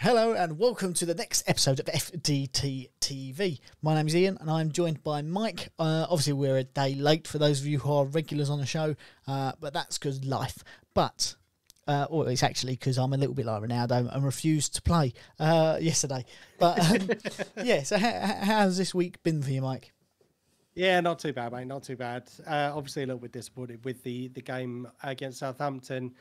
Hello and welcome to the next episode of FDT-TV. My name is Ian and I'm joined by Mike. Obviously we're a day late for those of you who are regulars on the show, but that's because life. But, or it's actually because I'm a little bit like Ronaldo and refused to play yesterday. But yeah, so how's this week been for you, Mike? Yeah, not too bad, mate. Not too bad. Obviously a little bit disappointed with the game against Southampton.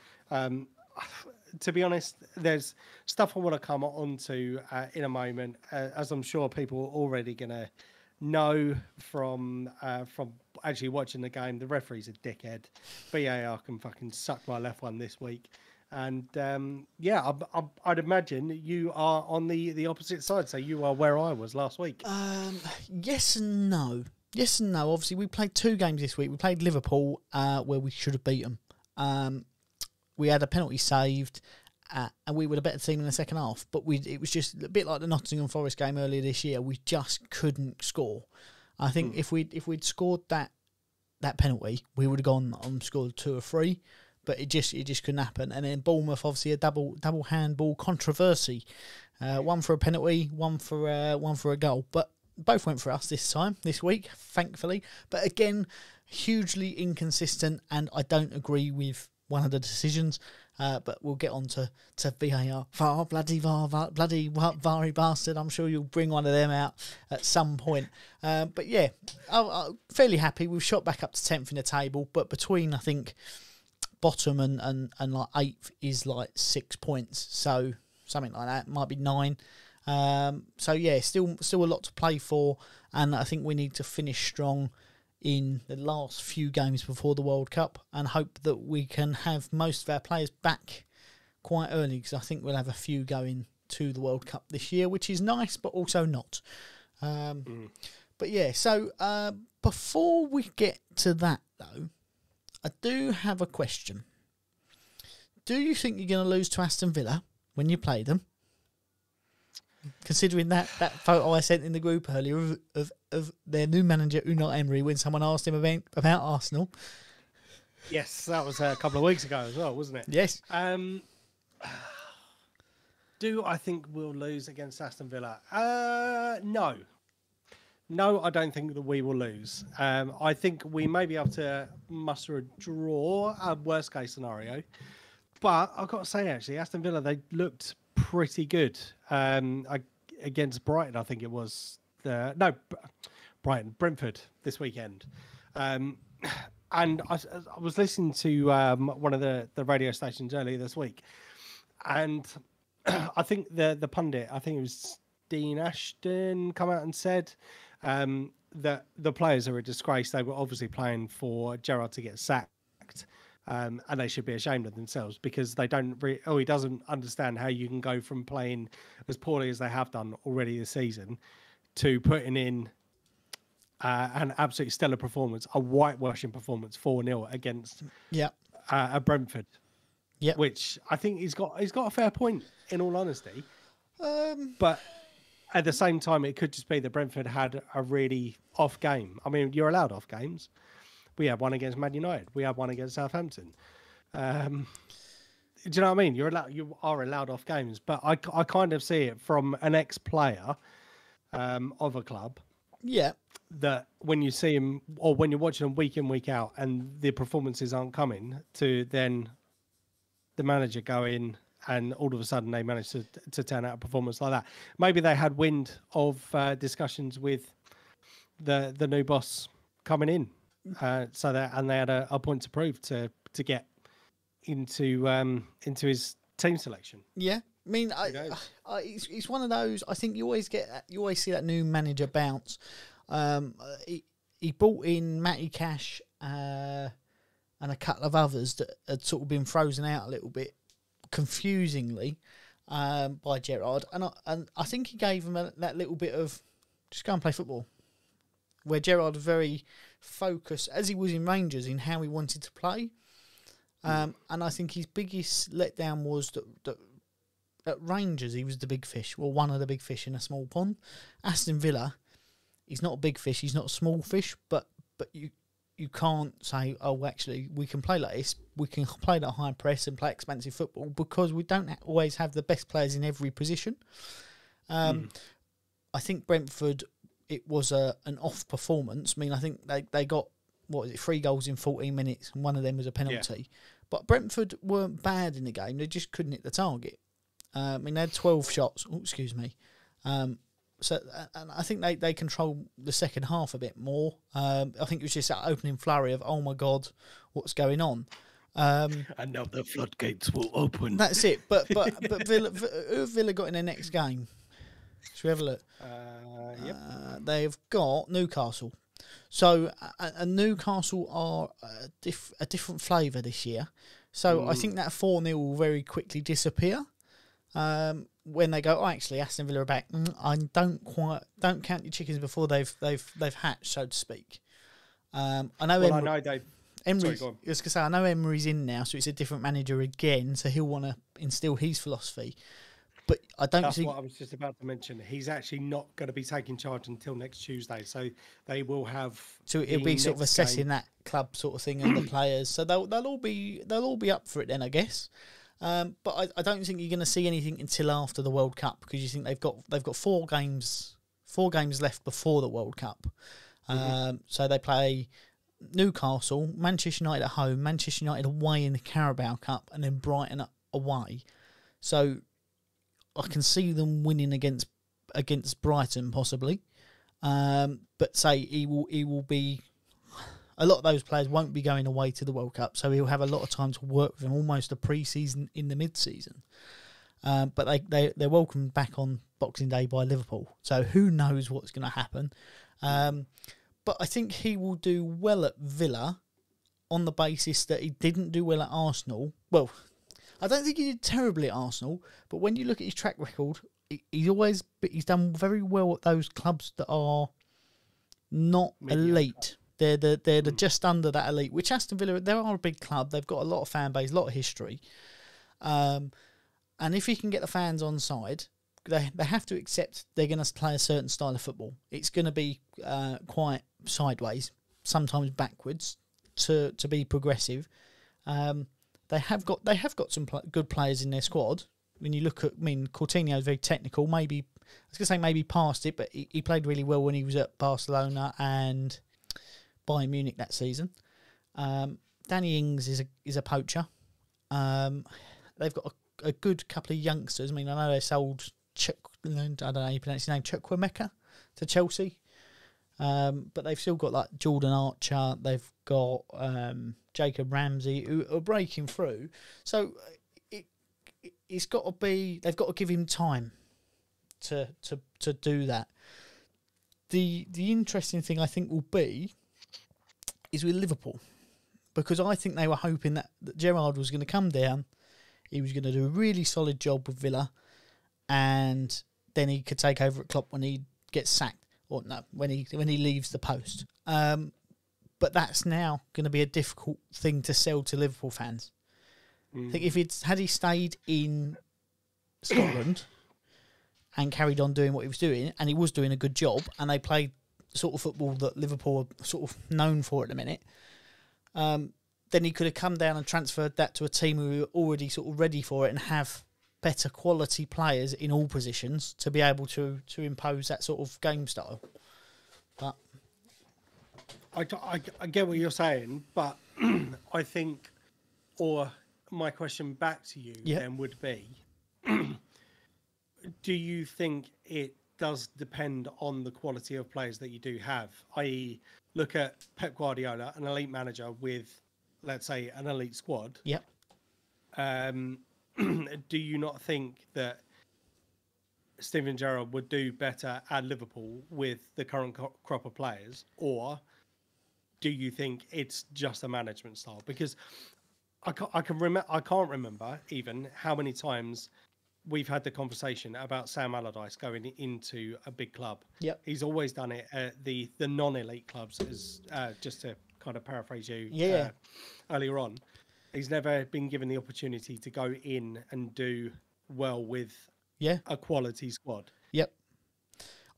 To be honest, there's stuff I want to come on to in a moment, as I'm sure people are already going to know from actually watching the game. The referee's a dickhead. VAR can fucking suck my left one this week. And yeah, I'd imagine you are on the opposite side. So you are where I was last week. Yes and no. Yes and no. Obviously, we played two games this week. We played Liverpool, where we should have beat them. We had a penalty saved, and we were the better team in the second half. But it was just a bit like the Nottingham Forest game earlier this year. We just couldn't score. I think if we'd scored that penalty, we would have gone and scored 2 or 3. But it just couldn't happen. And then Bournemouth, obviously a double handball controversy. One for a penalty, one for a goal. But both went for us this week, thankfully. But again, hugely inconsistent, and I don't agree with one of the decisions, but we'll get on to VAR. Bloody VAR bastard. I'm sure you'll bring one of them out at some point. But yeah, I'm fairly happy. We've shot back up to 10th in the table, but between, I think, bottom and like 8th is like 6 points. So something like that. Might be 9. So yeah, still a lot to play for, and I think we need to finish strong in the last few games before the World Cup and hope that we can have most of our players back quite early, because I think we'll have a few going to the World Cup this year, which is nice, but also not. But yeah, so before we get to that, though, I do have a question. Do you think you're going to lose to Aston Villa when you play them? Considering that photo I sent in the group earlier of their new manager, Unai Emery, when someone asked him about Arsenal. Yes, that was a couple of weeks ago as well, wasn't it? Yes. Do I think we'll lose against Aston Villa? No. No, I don't think that we will lose. I think we may be able to muster a draw, a worst case scenario. But I've got to say, actually, Aston Villa, they looked pretty good against Brighton. I think it was Brentford this weekend. And I was listening to one of the radio stations earlier this week, and I think the pundit, I think it was Dean Ashton, come out and said that the players are a disgrace. They were obviously playing for Gerrard to get sacked. And they should be ashamed of themselves, because they don't. He doesn't understand how you can go from playing as poorly as they have done already this season to putting in an absolutely stellar performance, a whitewashing performance, 4-0 against a Brentford. Yeah, which I think he's got a fair point, in all honesty. But at the same time, it could just be that Brentford had a really off game. I mean, you're allowed off games. We had one against Man United. We had one against Southampton. Do you know what I mean? You are allowed off games, but I kind of see it from an ex-player of a club. Yeah. That when you see him, or when you're watching him week in, week out, and the performances aren't coming, to then the manager go in and all of a sudden they manage to turn out a performance like that. Maybe they had wind of discussions with the new boss coming in. So that, and they had a point to prove to get into his team selection. Yeah, I mean, it's one of those. I think you always see that new manager bounce. He brought in Matty Cash and a couple of others that had sort of been frozen out a little bit, confusingly, by Gerrard, and I think he gave him that little bit of just go and play football, where Gerrard was very focused, as he was in Rangers, in how he wanted to play. And I think his biggest letdown was that at Rangers he was the big fish, well, one of the big fish in a small pond. Aston Villa, he's not a big fish, he's not a small fish, but you you can't say, oh, actually, we can play like this. We can play that high press and play expansive football because we don't always have the best players in every position. I think Brentford, it was an off performance. I mean, I think they got, 3 goals in 14 minutes, and one of them was a penalty. Yeah. But Brentford weren't bad in the game. They just couldn't hit the target. I mean, they had 12 shots. Oh, excuse me. So, and I think they control the second half a bit more. I think it was just that opening flurry of, oh my God, what's going on? And now the floodgates will open. That's it. But who have Villa got in their next game? Should we have a look? Yep. They've got Newcastle. So, and Newcastle are a different flavour this year. So I think that 4-0 will very quickly disappear. When they go, oh, actually, Aston Villa are back. I don't count your chickens before they've hatched, so to speak. I know. Well, I know they. Emery's, sorry, go on. I was gonna say, I know Emery's in now, so it's a different manager again. So he'll want to instill his philosophy. But I don't. That's what I was just about to mention. He's actually not going to be taking charge until next Tuesday, so they will have. So it'll be sort of assessing that club sort of thing and the players. So they'll all be up for it then, I guess. But I don't think you're going to see anything until after the World Cup because you think they've got 4 games left before the World Cup. So they play Newcastle, Manchester United at home, Manchester United away in the Carabao Cup, and then Brighton away. So I can see them winning against Brighton possibly. But say he will be. A lot of those players won't be going away to the World Cup, so he'll have a lot of time to work with them, almost a pre-season in the mid-season. But they're welcomed back on Boxing Day by Liverpool, so who knows what's going to happen. But I think he will do well at Villa on the basis that he didn't do well at Arsenal. Well, I don't think he did terribly at Arsenal, but when you look at his track record, he's done very well at those clubs that are not elite. They're just under that elite, which Aston Villa, they are a big club. They've got a lot of fan base, a lot of history. And if he can get the fans on side, they have to accept they're going to play a certain style of football. It's going to be quite sideways, sometimes backwards, to be progressive. They have got some good players in their squad. When you look at, Coutinho is very technical. Maybe I was going to say maybe past it, but he played really well when he was at Barcelona and Bayern Munich that season. Danny Ings is a poacher. They've got a good couple of youngsters. I know they sold I don't know how you pronounce his name, Chukwuemeka to Chelsea. But they've still got like Jordan Archer. They've got Jacob Ramsey who are breaking through. So it's got to be. They've got to give him time to do that. The interesting thing I think will be is with Liverpool, because I think they were hoping that Gerrard was going to come down, he was going to do a really solid job with Villa, and then he could take over at Klopp when he gets sacked, or no, when he leaves the post. But that's now going to be a difficult thing to sell to Liverpool fans. I think had he stayed in Scotland and carried on doing what he was doing, and he was doing a good job, and they played the sort of football that Liverpool are sort of known for at the minute, then he could have come down and transferred that to a team who were already sort of ready for it and have better quality players in all positions to be able to impose that sort of game style. But I get what you're saying, but I think, or my question back to you then would be, do you think it does depend on the quality of players that you do have? I.e., look at Pep Guardiola, an elite manager with, let's say, an elite squad. Yep. Do you not think that Steven Gerrard would do better at Liverpool with the current crop of players, or do you think it's just a management style? Because I can't remember even how many times we've had the conversation about Sam Allardyce going into a big club. Yep. He's always done it at the non-elite clubs, as just to kind of paraphrase you earlier on. He's never been given the opportunity to go in and do well with a quality squad. Yep.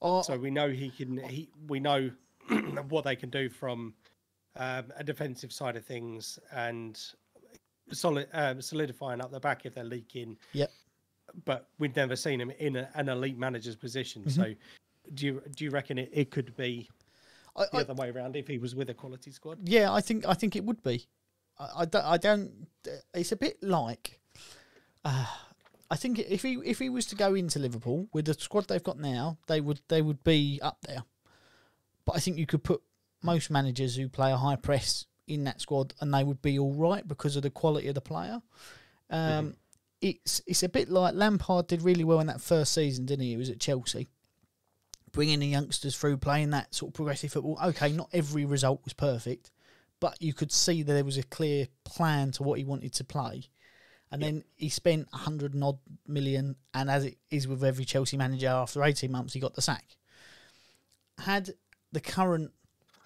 So we know we know what they can do from a defensive side of things, and solidifying up the back if they're leaking. Yep. But we've never seen him in an elite manager's position. Mm-hmm. So do you reckon it could be the other way around if he was with a quality squad? Yeah, I think it would be. I don't. It's a bit like. I think if he was to go into Liverpool with the squad they've got now, they would be up there. But I think you could put most managers who play a high press in that squad, and they would be all right because of the quality of the player. It's a bit like Lampard did really well in that first season, didn't he? He was at Chelsea, bringing the youngsters through, playing that sort of progressive football. Okay, not every result was perfect, but you could see that there was a clear plan to what he wanted to play. And then he spent 100 and odd million, and as it is with every Chelsea manager, after 18 months he got the sack. Had the current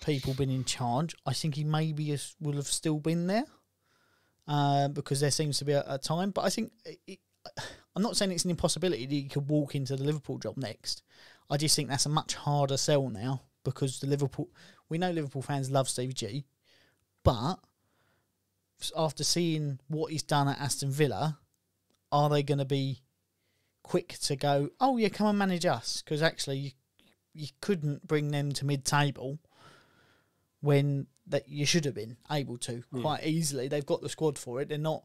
people been in charge, I think he maybe would have still been there, because there seems to be a time. But I think I'm not saying it's an impossibility that he could walk into the Liverpool job next. I just think that's a much harder sell now, because we know Liverpool fans love Stevie G, but after seeing what he's done at Aston Villa, are they going to be quick to go, oh yeah, come and manage us? Because actually you couldn't bring them to mid-table when that you should have been able to quite easily. They've got the squad for it. They're not,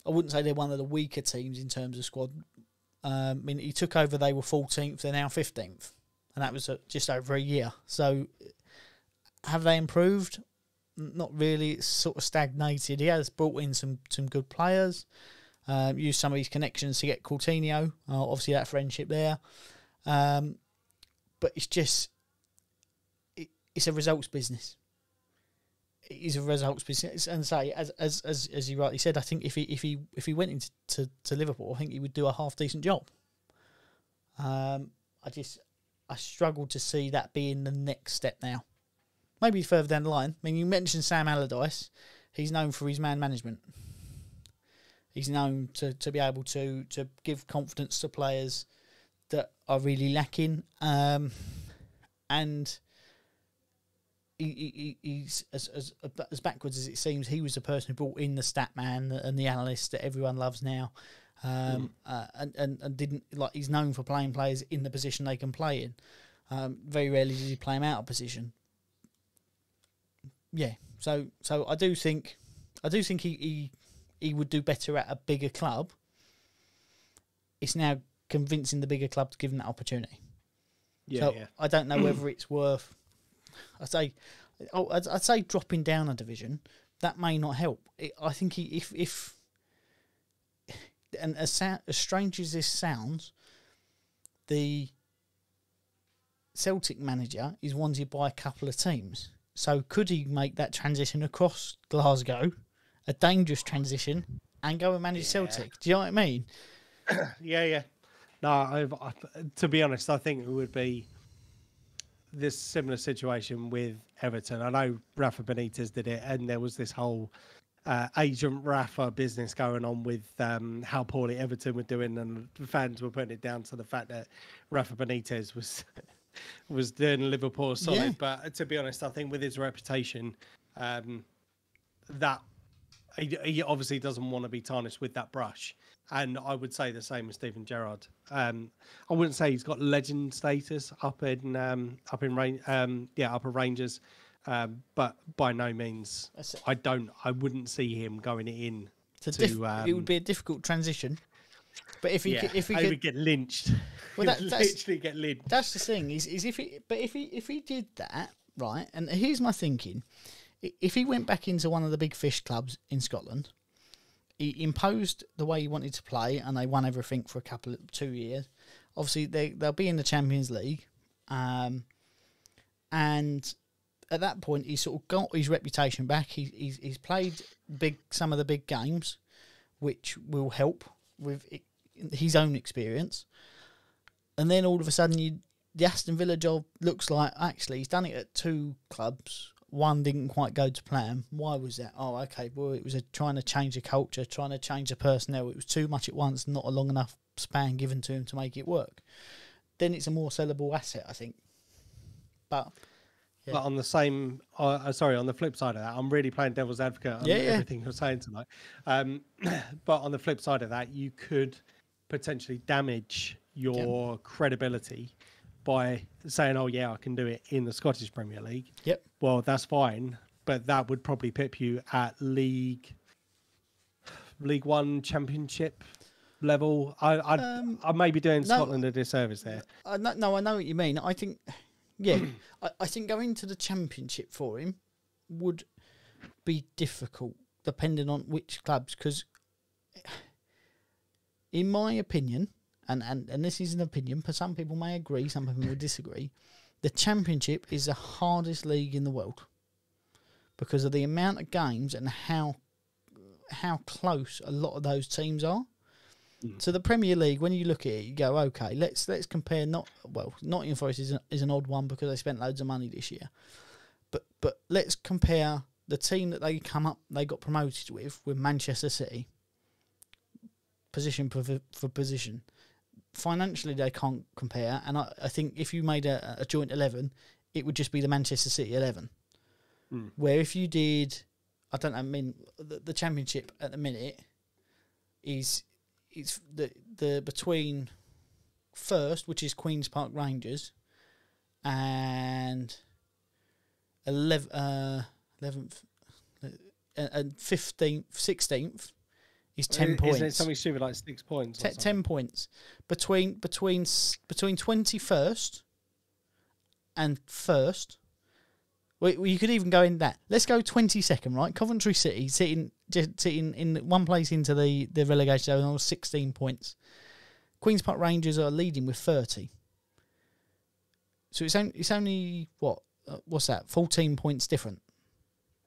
I wouldn't say they're one of the weaker teams in terms of squad. I mean, he took over, they were 14th, they're now 15th. And that was just over a year. So have they improved? Not really. It's sort of stagnated. He has brought in some good players, used some of his connections to get Coutinho. Obviously, that friendship there. But it's just, it's a results business. It is a results business, and say as you rightly said, I think if he went into Liverpool, I think he would do a half decent job. I struggle to see that being the next step now. Maybe further down the line. I mean, you mentioned Sam Allardyce. He's known for his man management. He's known to be able to give confidence to players that are really lacking. And he's as backwards as it seems, he was the person who brought in the stat man and the analyst that everyone loves now. And didn't, like, he's known for playing players in the position they can play in. Very rarely did he play them out of position. Yeah, so I do think he would do better at a bigger club. It's now convincing the bigger club to give him that opportunity. Yeah. I don't know whether it's worth. I'd say dropping down a division, that may not help. I think if and as strange as this sounds, the Celtic manager is wanted by a couple of teams. So could he make that transition across Glasgow, a dangerous transition, and go and manage Celtic? Do you know what I mean? Yeah. No, to be honest, I think it would be this similar situation with Everton. I know Rafa Benitez did it, and there was this whole agent Rafa business going on with how poorly Everton were doing, and the fans were putting it down to the fact that Rafa Benitez was doing Liverpool solid. Yeah. But to be honest, I think with his reputation, that he obviously doesn't want to be tarnished with that brush. And I would say the same with Steven Gerrard. I wouldn't say he's got legend status up in Upper Rangers, but by no means. I wouldn't see him going in. It would be a difficult transition. But if he would get lynched. Well, that's literally get lynched. That's the thing. Is if he did that, right? And here's my thinking: if he went back into one of the big fish clubs in Scotland, he imposed the way he wanted to play, and they won everything for 2 years. Obviously, they'll be in the Champions League, and at that point, he's sort of got his reputation back. He's played some of the big games, which will help with his own experience. And then all of a sudden, the Aston Villa job looks like, actually, he's done it at 2 clubs. One didn't quite go to plan. Why was that? Oh, okay. Well, it was trying to change the culture, trying to change the personnel. It was too much at once, not a long enough span given to him to make it work. Then it's a more sellable asset, I think. But Yeah. But on the on the flip side of that, I'm really playing devil's advocate on everything you're saying tonight. But on the flip side of that, you could potentially damage your credibility by saying, "Oh yeah, I can do it in the Scottish Premier League." Yep. Well, that's fine, but that would probably pip you at League One Championship level. I may be doing Scotland a disservice there. No, I know what you mean. I think, I think going to the Championship for him would be difficult, depending on which clubs. Because, in my opinion, and this is an opinion, but some people may agree, some people will disagree, the Championship is the hardest league in the world because of the amount of games and how close a lot of those teams are. So the Premier League, when you look at it, you go, okay, let's compare. Nottingham Forest is an odd one because they spent loads of money this year, but let's compare the team that they got promoted with Manchester City. Position for position, financially they can't compare, and I think if you made a joint 11, it would just be the Manchester City 11. Where if you did, I don't know, I mean the Championship at the minute it's the between first, which is Queen's Park Rangers, and 11th and 15th, 16th is 10 points. Isn't it something stupid like 6 points? 10 points between 21st and first. Well, you could even go in that. Let's go 22nd, right? Coventry City sitting in one place into the relegation zone with 16 points. Queen's Park Rangers are leading with 30. So it's only what's that? 14 points different.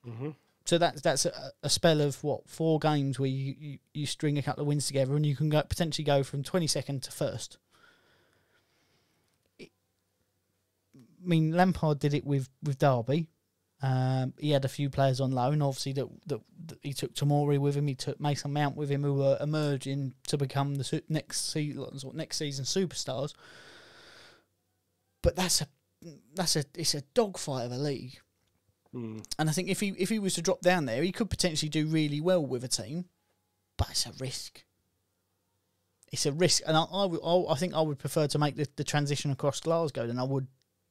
Mm-hmm. So that's a spell of 4 games where you string a couple of wins together and you can potentially go from 22nd to first. I mean, Lampard did it with Derby. He had a few players on loan. Obviously, that he took Tomori with him. He took Mason Mount with him, who were emerging to become the next season superstars. But it's a dogfight of a league. And I think if he was to drop down there, he could potentially do really well with a team. But it's a risk. It's a risk, and I think I would prefer to make the transition across Glasgow than I would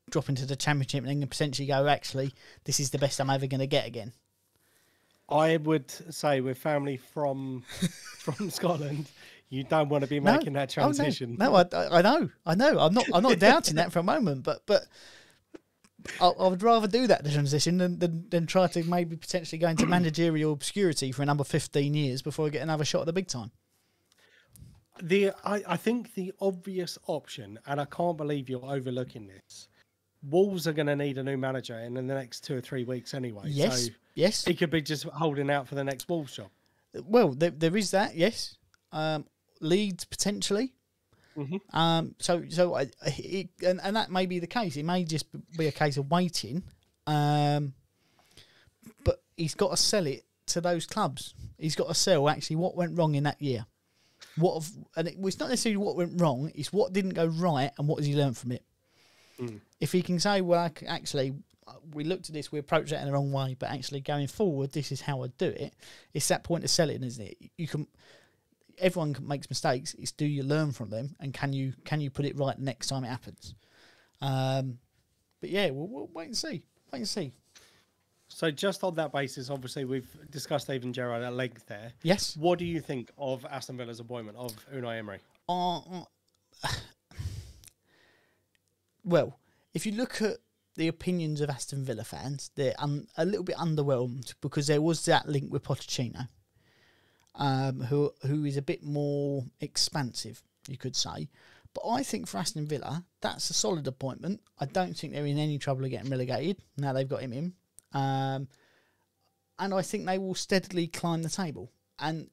drop into the Championship and then potentially go, actually, this is the best I'm ever going to get again. I would say with family from Scotland, you don't want to be making that transition. No, I know. I'm not doubting that for a moment, but I would rather do that, the transition, than try to maybe potentially go into managerial obscurity for another 15 years before I get another shot at the big time. I think the obvious option, and I can't believe you're overlooking this, Wolves are going to need a new manager in the next 2 or 3 weeks anyway. Yes, so yes. He could be just holding out for the next Wolves job. Well, there is that, yes. Leeds, potentially. Mm-hmm. And that may be the case. It may just be a case of waiting. But he's got to sell it to those clubs. He's got to sell, actually, what went wrong in that year. It's not necessarily what went wrong, it's what didn't go right and what has he learned from it. If he can say, well, actually, we looked at this, we approached that in the wrong way, but actually going forward, this is how I do it. It's that point of selling, isn't it? Everyone makes mistakes. It's, do you learn from them, and can you put it right next time it happens? But yeah, we'll wait and see. So just on that basis, obviously we've discussed even Gerrard at length there. Yes. What do you think of Aston Villa's appointment of Unai Emery? Well, if you look at the opinions of Aston Villa fans, they're a little bit underwhelmed because there was that link with Pochettino, who is a bit more expansive, you could say. But I think for Aston Villa, that's a solid appointment. I don't think they're in any trouble of getting relegated now they've got him in. And I think they will steadily climb the table. And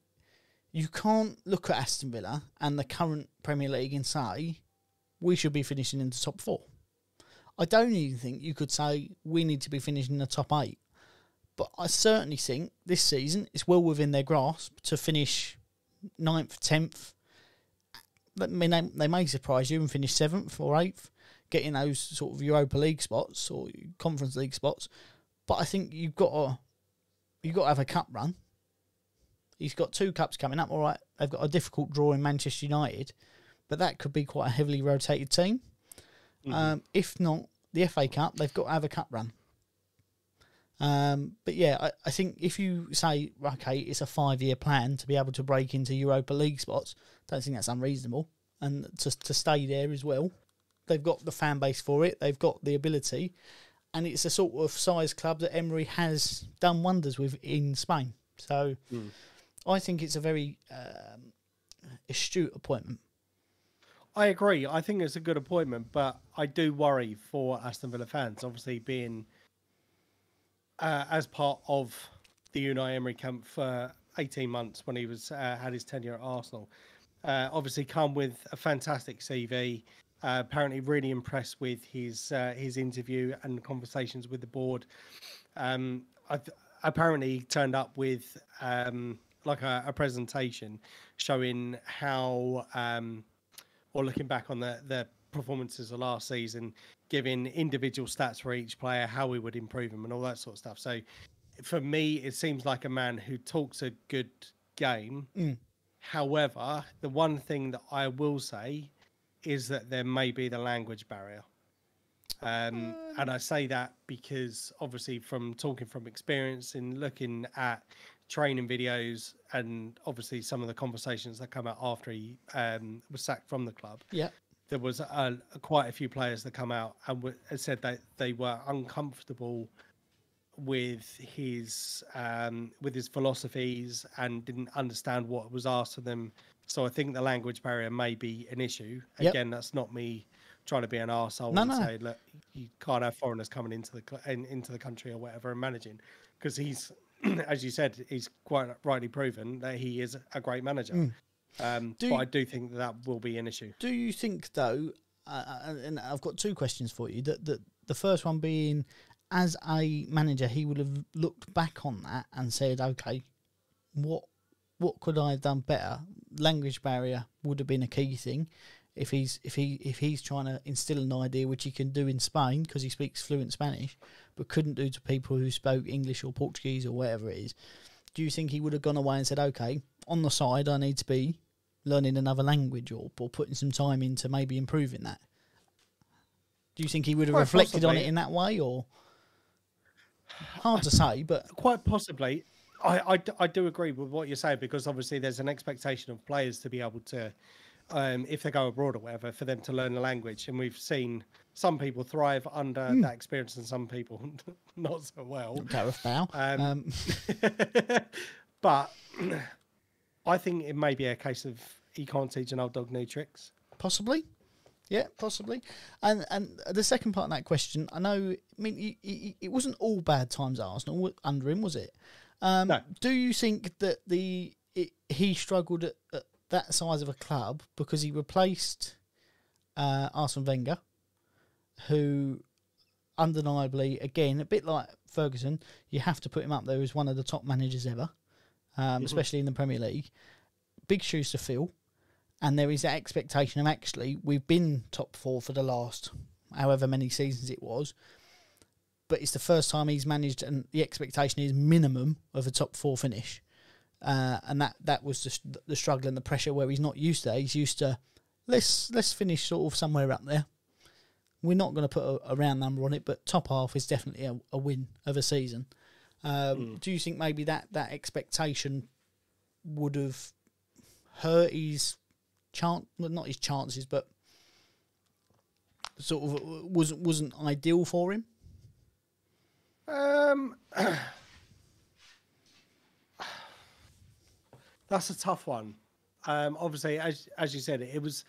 you can't look at Aston Villa and the current Premier League and say, we should be finishing in the top 4. I don't even think you could say we need to be finishing in the top 8. But I certainly think this season it's well within their grasp to finish 9th, 10th. I mean, they may surprise you and finish 7th or 8th. getting those sort of Europa League spots or Conference League spots. But I think you've got to have a cup run. He's got 2 cups coming up. All right, they've got a difficult draw in Manchester United, but that could be quite a heavily rotated team. If not the FA Cup, they've got to have a cup run. But yeah, I think if you say, okay, it's a 5-year plan to be able to break into Europa League spots, I don't think that's unreasonable. And to stay there as well. They've got the fan base for it. They've got the ability. And it's a sort of size club that Emery has done wonders with in Spain. So I think it's a very astute appointment. I agree. I think it's a good appointment, but I do worry for Aston Villa fans, obviously being as part of the Unai Emery camp for 18 months when he was had his tenure at Arsenal. Obviously come with a fantastic CV. Apparently really impressed with his interview and conversations with the board. Apparently he turned up with like a presentation showing how, or looking back on the performances of last season, giving individual stats for each player, how we would improve them and all that sort of stuff. So for me, it seems like a man who talks a good game. However, the one thing that I will say is that there may be the language barrier. And I say that because obviously from talking from experience and looking at training videos and obviously some of the conversations that come out after he was sacked from the club. Yeah. There was quite a few players that come out and said that they were uncomfortable with his philosophies and didn't understand what was asked of them. So I think the language barrier may be an issue. Again, that's not me trying to be an arsehole and say, look, you can't have foreigners coming into the country or whatever and managing, because he's, as you said, he's quite rightly proven that he is a great manager. But I do think that will be an issue. Do you think, though, and I've got 2 questions for you, that the first one being, as a manager, he would have looked back on that and said, okay, what could I have done better? Language barrier would have been a key thing. If he's trying to instill an idea, which he can do in Spain because he speaks fluent Spanish, but couldn't do to people who spoke English or Portuguese or whatever it is, do you think he would have gone away and said, okay, on the side, I need to be learning another language or putting some time into maybe improving that? Do you think he would have reflected on it in that way, or hard to say, but quite possibly? I do agree with what you're saying, because obviously there's an expectation of players to be able to, if they go abroad or whatever, for them to learn the language. And we've seen some people thrive under that experience and some people not so well. Gareth Bale. But I think it may be a case of he can't teach an old dog new tricks. Possibly. Yeah, possibly. And the second part of that question, it wasn't all bad times at Arsenal under him, was it? No. Do you think that he struggled at that size of a club because he replaced Arsene Wenger, who undeniably, again, a bit like Ferguson, you have to put him up there as one of the top managers ever, especially in the Premier League. Big shoes to fill. And there is that expectation of, actually, we've been top 4 for the last however many seasons it was, but it's the first time he's managed, and the expectation is minimum of a top 4 finish. And that was just the struggle and the pressure where he's not used to that. He's used to, let's finish sort of somewhere up there. We're not going to put a round number on it, but top half is definitely a win of a season. Do you think maybe that expectation would have hurt his chance? Well, not his chances, but sort of wasn't ideal for him? That's a tough one. Obviously, as you said, it was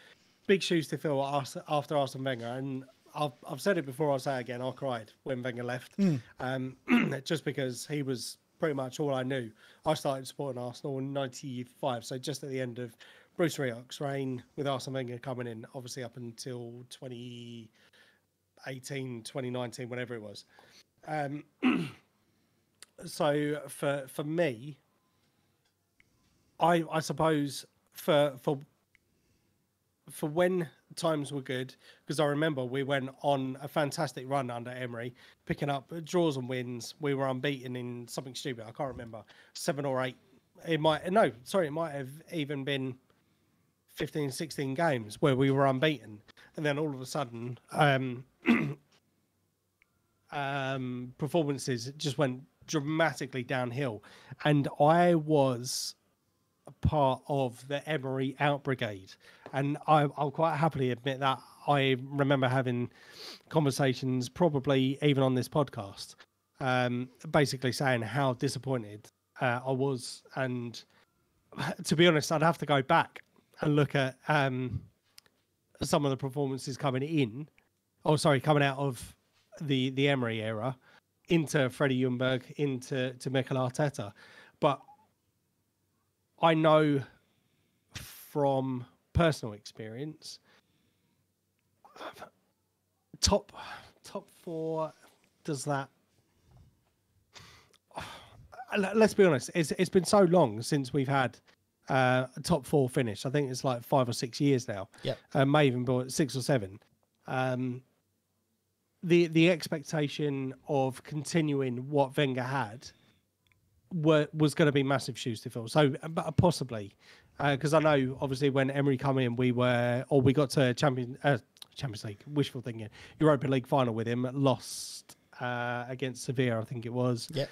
big shoes to fill after Arsene Wenger, and I've said it before, I'll say it again, I cried when Wenger left, just because he was pretty much all I knew. I started supporting Arsenal in 95, so just at the end of Bruce Rioch's reign, with Arsene Wenger coming in, obviously up until 2018, 2019, whatever it was. So for me, I suppose for for when times were good, because I remember we went on a fantastic run under Emery, picking up draws and wins. We were unbeaten in something stupid. I can't remember, 7 or 8. It might have even been 15, 16 games where we were unbeaten. And then all of a sudden, performances just went dramatically downhill. And I was a part of the Emery out brigade. And I'll quite happily admit that I remember having conversations, probably even on this podcast, basically saying how disappointed I was. And to be honest, I'd have to go back and look at some of the performances coming out of the Emery era into Freddie Ljungberg, into Mikel Arteta. But I know from personal experience, top 4 does that. Let's be honest, it's been so long since we've had a top 4 finish. I think it's like 5 or 6 years now. Yeah, may even be 6 or 7. The expectation of continuing what Wenger had was going to be massive shoes to fill. So possibly, because I know obviously when Emery come in, we got to Champions League, wishful thinking, Europa League final with him, lost against Sevilla, I think it was. Yeah.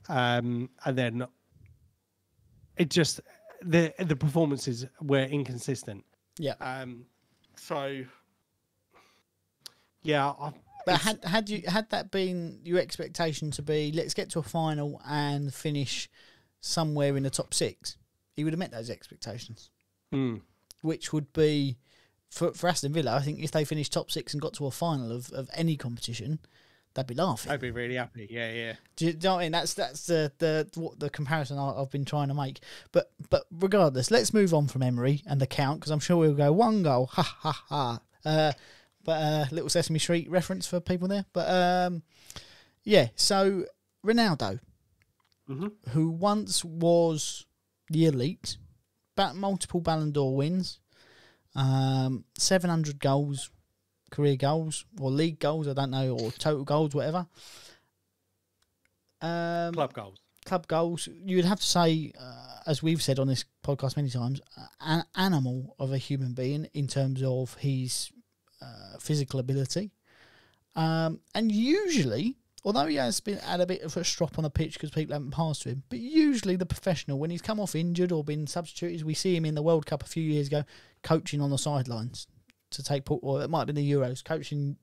And then it just the performances were inconsistent. Yeah. So yeah. But had that been your expectation to be, let's get to a final and finish somewhere in the top 6, he would have met those expectations. Which would be for Aston Villa. I think if they finished top 6 and got to a final of any competition, they'd be laughing. I'd be really happy. Yeah. Do you know what I mean? That's the comparison I've been trying to make. But regardless, let's move on from Emery and the count, because I'm sure we'll go 1 goal, ha ha ha. But Little Sesame Street reference for people there. But yeah, so Ronaldo, who once was the elite, multiple Ballon d'Or wins, 700 goals, career goals, or league goals, I don't know, or total goals, whatever. Club goals. You would have to say, as we've said on this podcast many times, an animal of a human being in terms of his physical ability, and usually, although he has had a bit of a strop on the pitch because people haven't passed to him, but usually the professional, when he's come off injured or been substituted, we see him in the World Cup a few years ago coaching on the sidelines to take, or it might have been the Euros, coaching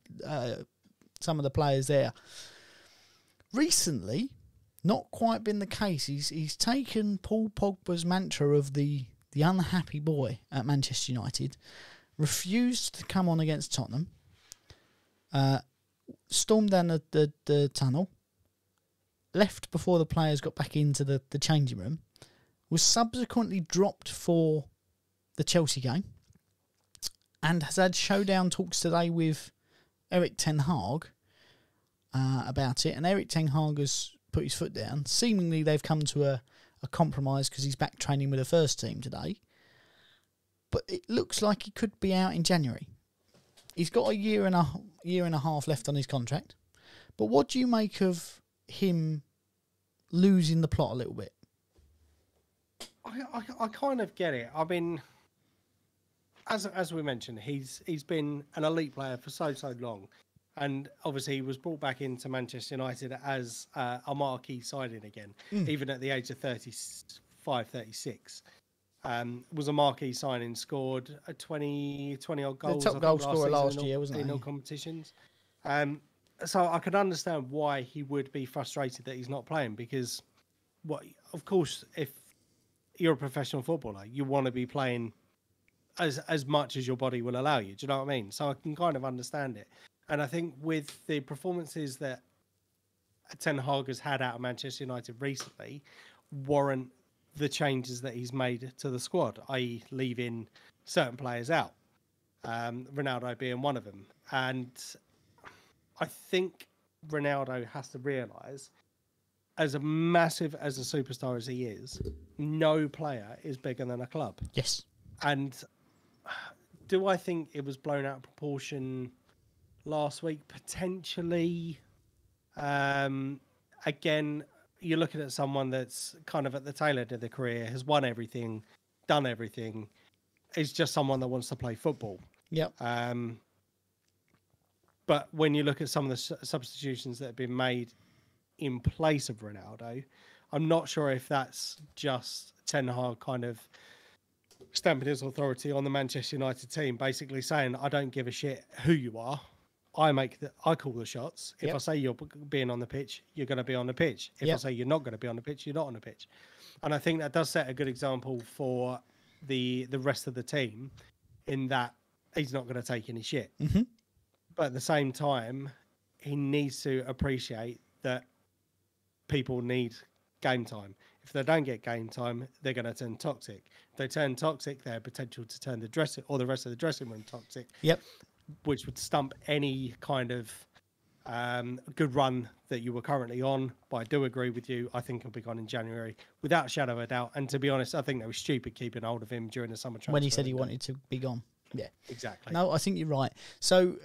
some of the players there. Recently, not quite been the case. He's taken Paul Pogba's mantra of the unhappy boy at Manchester United, refused to come on against Tottenham, stormed down the tunnel, left before the players got back into the changing room, was subsequently dropped for the Chelsea game, and has had showdown talks today with Erik ten Hag about it. And Erik ten Hag has put his foot down. Seemingly they've come to a compromise because he's back training with the first team today. But it looks like he could be out in January. He's got a year and a half left on his contract. But what do you make of him losing the plot a little bit? I kind of get it. I mean, as we mentioned, he's been an elite player for so long, and obviously he was brought back into Manchester United as a marquee signing again, even at the age of 35, 36. Was a marquee signing, scored a 20 odd goals. The top goal scorer last year, wasn't he? In all competitions. So I can understand why he would be frustrated that he's not playing, because of course, if you're a professional footballer, you want to be playing as much as your body will allow you. Do you know what I mean? So I can kind of understand it. And I think with the performances that Ten Hag has had out of Manchester United recently, warrant the changes that he's made to the squad, i.e. leaving certain players out, Ronaldo being one of them. And I think Ronaldo has to realise, as massive as a superstar as he is, no player is bigger than a club. Yes. And Do I think it was blown out of proportion last week? Potentially. Again, you're looking at someone that's kind of at the tail end of their career, has won everything, done everything. Is just someone that wants to play football. Yep. But when you look at some of the substitutions that have been made in place of Ronaldo, I'm not sure if that's just Ten Hag kind of stamping his authority on the Manchester United team, basically saying, I don't give a shit who you are. I call the shots. If I say you're being on the pitch, you're going to be on the pitch. If I say you're not going to be on the pitch, you're not on the pitch. And I think that does set a good example for the rest of the team in that he's not going to take any shit. Mm-hmm. But at the same time, he needs to appreciate that people need game time. If they don't get game time, they're going to turn toxic. If they turn toxic, they have potential to turn the rest of the dressing room toxic. Yep. Which would stump any kind of good run that you were currently on. But I do agree with you. I think he'll be gone in January without a shadow of a doubt. And to be honest, I think they were stupid keeping hold of him during the summer transfer. When he said he wanted to be gone. Yeah, exactly. No, I think you're right. So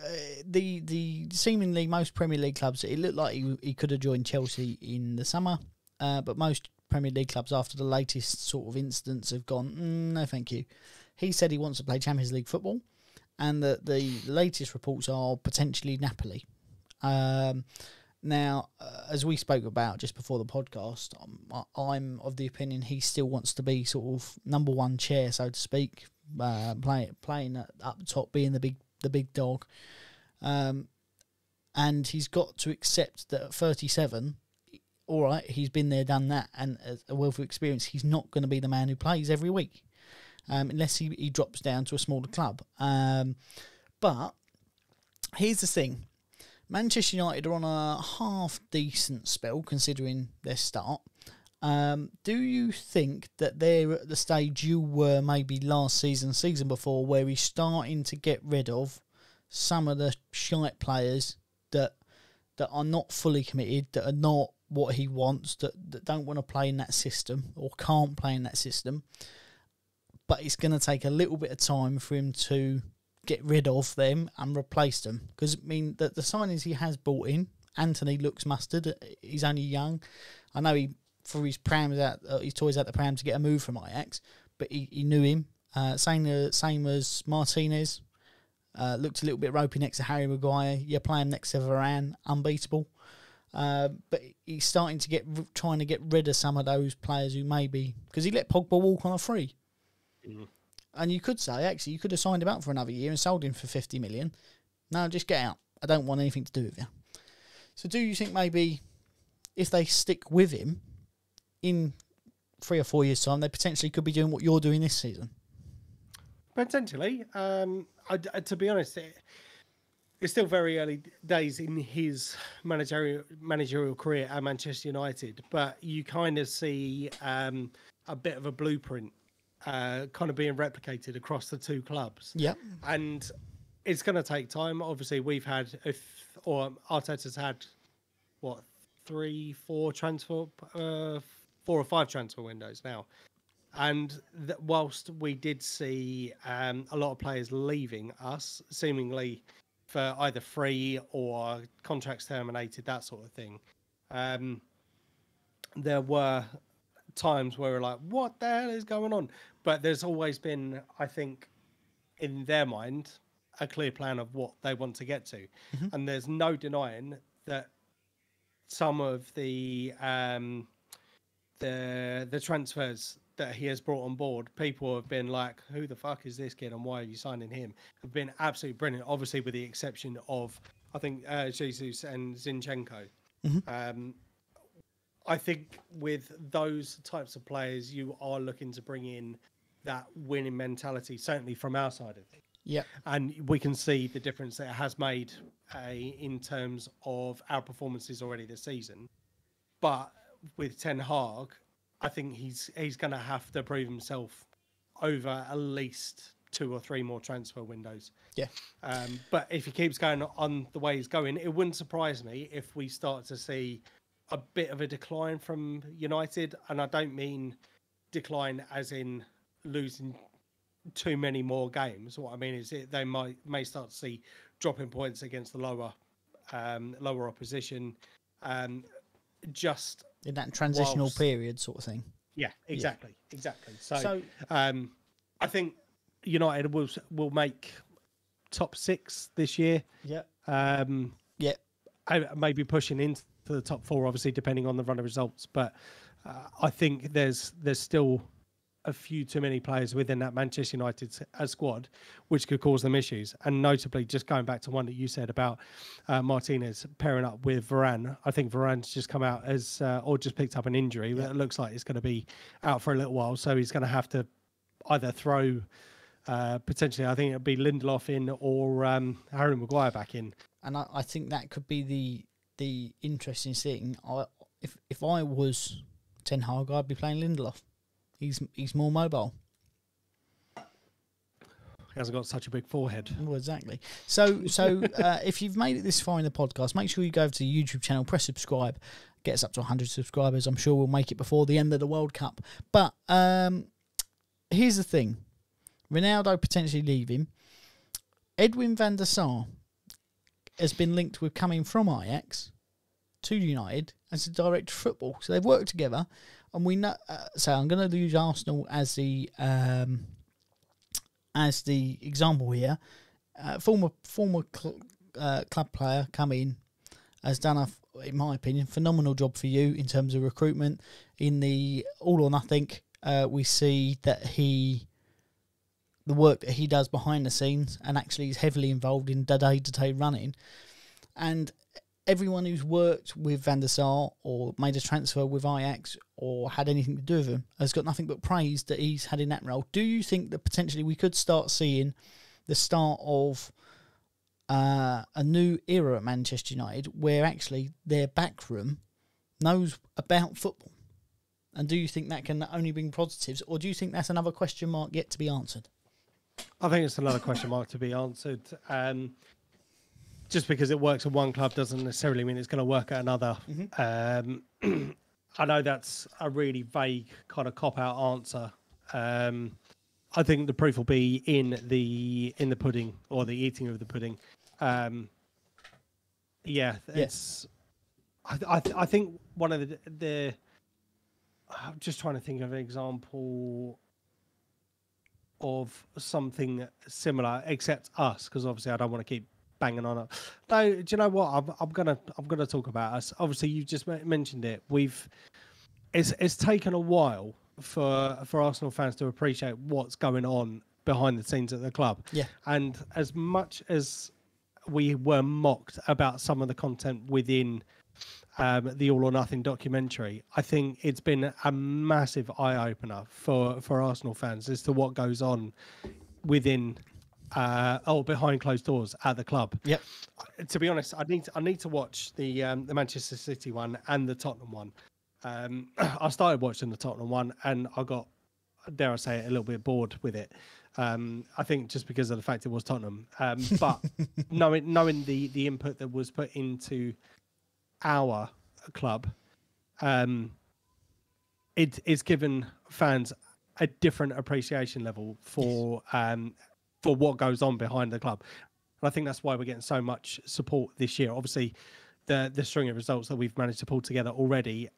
the seemingly most Premier League clubs, it looked like he could have joined Chelsea in the summer, but most Premier League clubs after the latest sort of incidents have gone, no thank you. He said he wants to play Champions League football, and the latest reports are potentially Napoli. Now, as we spoke about just before the podcast, I'm of the opinion he still wants to be sort of number one chair, so to speak, playing up top, being the big dog, and he's got to accept that at 37, all right, he's been there, done that, and a wealth of experience. He's not going to be the man who plays every week, unless he drops down to a smaller club. But here's the thing. Manchester United are on a half-decent spell, considering their start. Do you think that they're at the stage you were maybe last season before, where he's starting to get rid of some of the shite players that are not fully committed, that are not what he wants, that don't want to play in that system or can't play in that system, but it's going to take a little bit of time for him to get rid of them and replace them? Because, I mean, the signings he has brought in, Anthony looks mustard. He's only young. I know he threw his toys out the pram to get a move from Ajax, but he knew him. Same as Martinez. Looked a little bit ropey next to Harry Maguire. You're playing next to Varane, unbeatable. But he's starting to trying to get rid of some of those players who maybe, because he let Pogba walk on a free. Mm-hmm. And you could say, actually, you could have signed him up for another year and sold him for 50 million. No, just get out. I don't want anything to do with you. So do you think maybe if they stick with him in 3 or 4 years' time, they potentially could be doing what you're doing this season? Potentially. To be honest, it's still very early days in his managerial career at Manchester United, but you kind of see a bit of a blueprint kind of being replicated across the two clubs. Yeah. And it's going to take time. Obviously, Arteta's had, 4 or 5 transfer windows now. And whilst we did see a lot of players leaving us, seemingly for either free or contracts terminated, that sort of thing, there were times where we're like, what the hell is going on? But there's always been, I think, in their mind, a clear plan of what they want to get to. Mm-hmm. And there's no denying that some of the transfers that he has brought on board, people have been like, who the fuck is this kid and why are you signing him? Have been absolutely brilliant, obviously with the exception of, I think, Jesus and Zinchenko. Mm-hmm. I think with those types of players, you are looking to bring in that winning mentality, certainly from our side of it. Yeah. And we can see the difference that it has made in terms of our performances already this season. But with Ten Hag, I think he's going to have to prove himself over at least 2 or 3 more transfer windows. Yeah. But if he keeps going on the way he's going, it wouldn't surprise me if we start to see a bit of a decline from United. And I don't mean decline as in losing too many more games. What I mean is they may start to see dropping points against the lower opposition, just in that transitional period sort of thing. Yeah, exactly. So I think United will make top 6 this year. Yeah. Maybe pushing into the top 4, obviously depending on the run of results. But I think there's still a few too many players within that Manchester United squad, which could cause them issues. And notably, just going back to one that you said about Martinez pairing up with Varane, I think Varane's just come out as or just picked up an injury. It looks like it's going to be out for a little while, so he's going to have to either throw potentially, I think it'll be Lindelof in or Harry Maguire back in. And I think that could be the interesting thing. If I was Ten Hag, I'd be playing Lindelof. He's more mobile. He hasn't got such a big forehead. Well, exactly. So if you've made it this far in the podcast, make sure you go over to the YouTube channel, press subscribe, get us up to 100 subscribers. I'm sure we'll make it before the end of the World Cup. But here's the thing. Ronaldo potentially leaving. Edwin van der Sar has been linked with coming from Ajax to United as a director of football. So they've worked together. And we know. So I'm going to use Arsenal as the example here. Former club player come in, has done in my opinion, phenomenal job for you in terms of recruitment. In the All or Nothing, we see that the work that he does behind the scenes and actually is heavily involved in day-to-day running. And everyone who's worked with Van der Sar or made a transfer with Ajax or had anything to do with him has got nothing but praise that he's had in that role. Do you think that potentially we could start seeing the start of a new era at Manchester United where actually their backroom knows about football? And do you think that can only bring positives, or do you think that's another question mark yet to be answered? I think it's another question mark to be answered. Just because it works at one club doesn't necessarily mean it's going to work at another. Mm-hmm. I know that's a really vague kind of cop-out answer. I think the proof will be in the pudding, or the eating of the pudding. It's. I think one of the. I'm just trying to think of an example of something similar, except us, because obviously I don't want to keep banging on it. No, do you know what? I'm gonna talk about us. Obviously, you just mentioned it. It's taken a while for Arsenal fans to appreciate what's going on behind the scenes at the club. Yeah. And as much as we were mocked about some of the content within the All or Nothing documentary, I think it's been a massive eye opener for Arsenal fans as to what goes on within behind closed doors at the club. Yep. To be honest, I need to watch the Manchester City one and the Tottenham one. I started watching the Tottenham one and I got, dare I say it, a little bit bored with it. I think just because of the fact it was Tottenham. But knowing the input that was put into our club, it's given fans a different appreciation level for what goes on behind the club. And I think that's why we're getting so much support this year. Obviously, the string of results that we've managed to pull together already